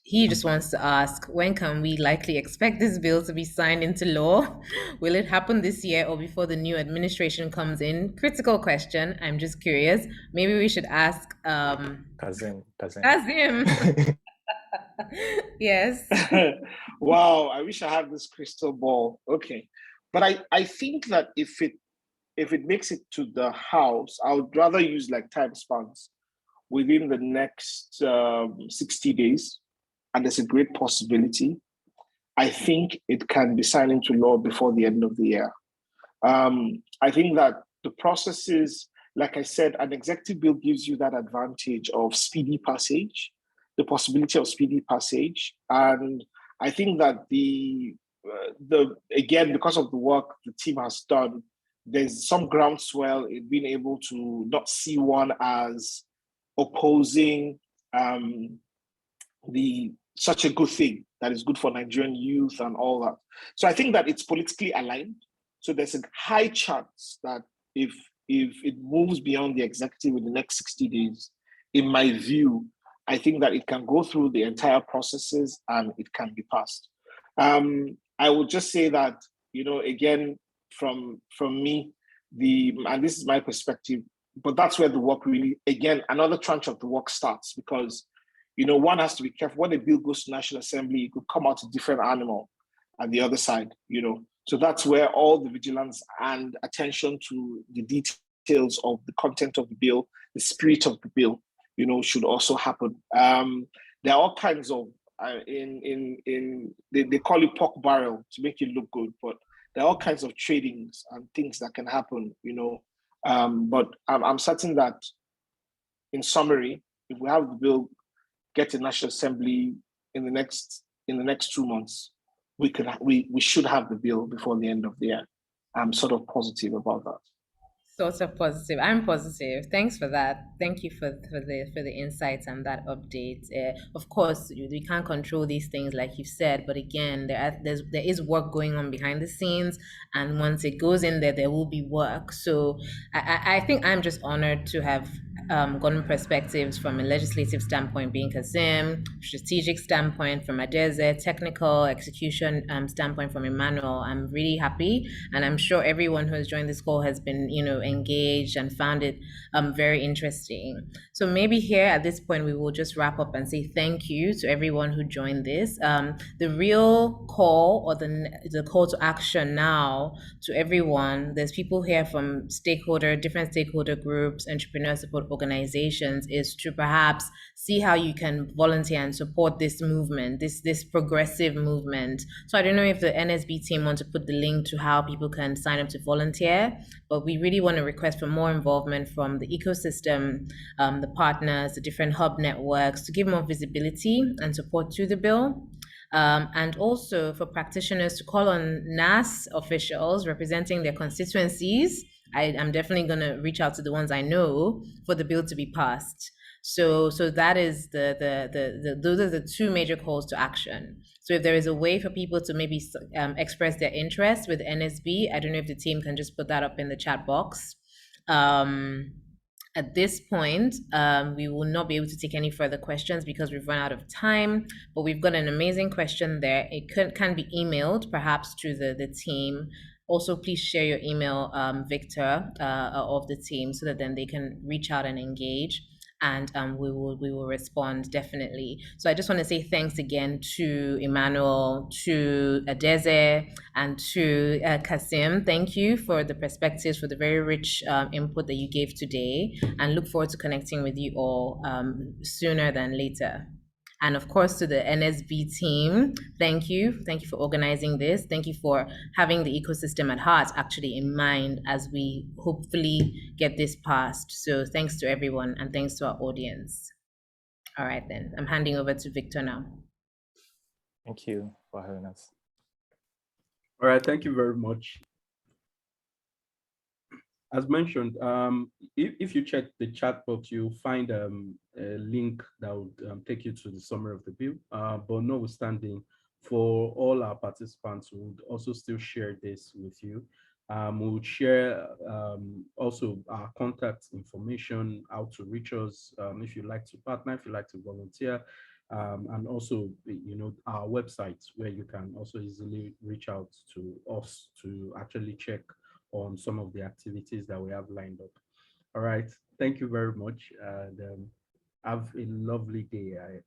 He just wants to ask, when can we likely expect this bill to be signed into law? Will it happen this year or before the new administration comes in? Critical question. I'm just curious. Maybe we should ask Kazim. Yes. Wow, I wish I had this crystal ball. Okay. But I think that if it makes it to the House, I would rather use like time spans within the next 60 days. And there's a great possibility. I think it can be signed into law before the end of the year. I think that the processes, like I said, an executive bill gives you that advantage of speedy passage, the possibility of speedy passage. And I think that again, because of the work the team has done, there's some groundswell in being able to not see one as opposing such a good thing that is good for Nigerian youth and all that. So I think that it's politically aligned. So there's a high chance that if it moves beyond the executive in the next 60 days, in my view, I think that it can go through the entire processes and it can be passed. I would just say that, again, from me, and this is my perspective, but that's where the work really, again, another tranche of the work starts, because, one has to be careful. When a bill goes to National Assembly, it could come out a different animal at the other side, So that's where all the vigilance and attention to the details of the content of the bill, the spirit of the bill, should also happen. There are all kinds of, they call it pork barrel to make it look good, but there are all kinds of tradings and things that can happen, but I'm certain that, in summary, if we have the bill get to National Assembly in the next 2 months, we should have the bill before the end of the year. I'm sort of positive about that. Sort of positive. I'm positive. Thanks for that. Thank you for the insights and that update. Of course, we can't control these things, like you said, but again, there is work going on behind the scenes, and once it goes in there, there will be work. So I think I'm just honored to have gotten perspectives from a legislative standpoint, being Kazim, strategic standpoint from Adeze, technical execution standpoint from Emmanuel. I'm really happy, and I'm sure everyone who has joined this call has been, engaged and found it very interesting. So maybe here at this point, we will just wrap up and say thank you to everyone who joined this. The real call, or the call to action now to everyone, there's people here from different stakeholder groups, entrepreneur support organizations, is to perhaps see how you can volunteer and support this movement, this progressive movement. So I don't know if the NSB team want to put the link to how people can sign up to volunteer, but we really want to request for more involvement from the ecosystem, the partners, the different hub networks, to give more visibility and support to the bill. And also for practitioners to call on NAS officials representing their constituencies. I'm definitely going to reach out to the ones I know for the bill to be passed. So that is those are the two major calls to action. So if there is a way for people to maybe express their interest with NSB, I don't know if the team can just put that up in the chat box. At this point, we will not be able to take any further questions because we've run out of time, but we've got an amazing question there. It can be emailed perhaps to the team. Also, please share your email, Victor, of the team, so that then they can reach out and engage, and we will respond definitely. So I just want to say thanks again to Emmanuel, to Adeze, and to Kasim. Thank you for the perspectives, for the very rich input that you gave today, and look forward to connecting with you all sooner than later. And of course, to the NSB team, thank you. Thank you for organizing this. Thank you for having the ecosystem at heart, actually in mind, as we hopefully get this passed. So thanks to everyone, and thanks to our audience. All right, then. I'm handing over to Victor now. Thank you for having us. All right, thank you very much. As mentioned, if you check the chat box, you'll find a link that would take you to the summary of the bill. But notwithstanding, for all our participants, we would also still share this with you. We would share also our contact information, how to reach us, if you'd like to partner, if you'd like to volunteer, and also, our website where you can also easily reach out to us to actually check on some of the activities that we have lined up. All right, thank you very much, and have a lovely day ahead.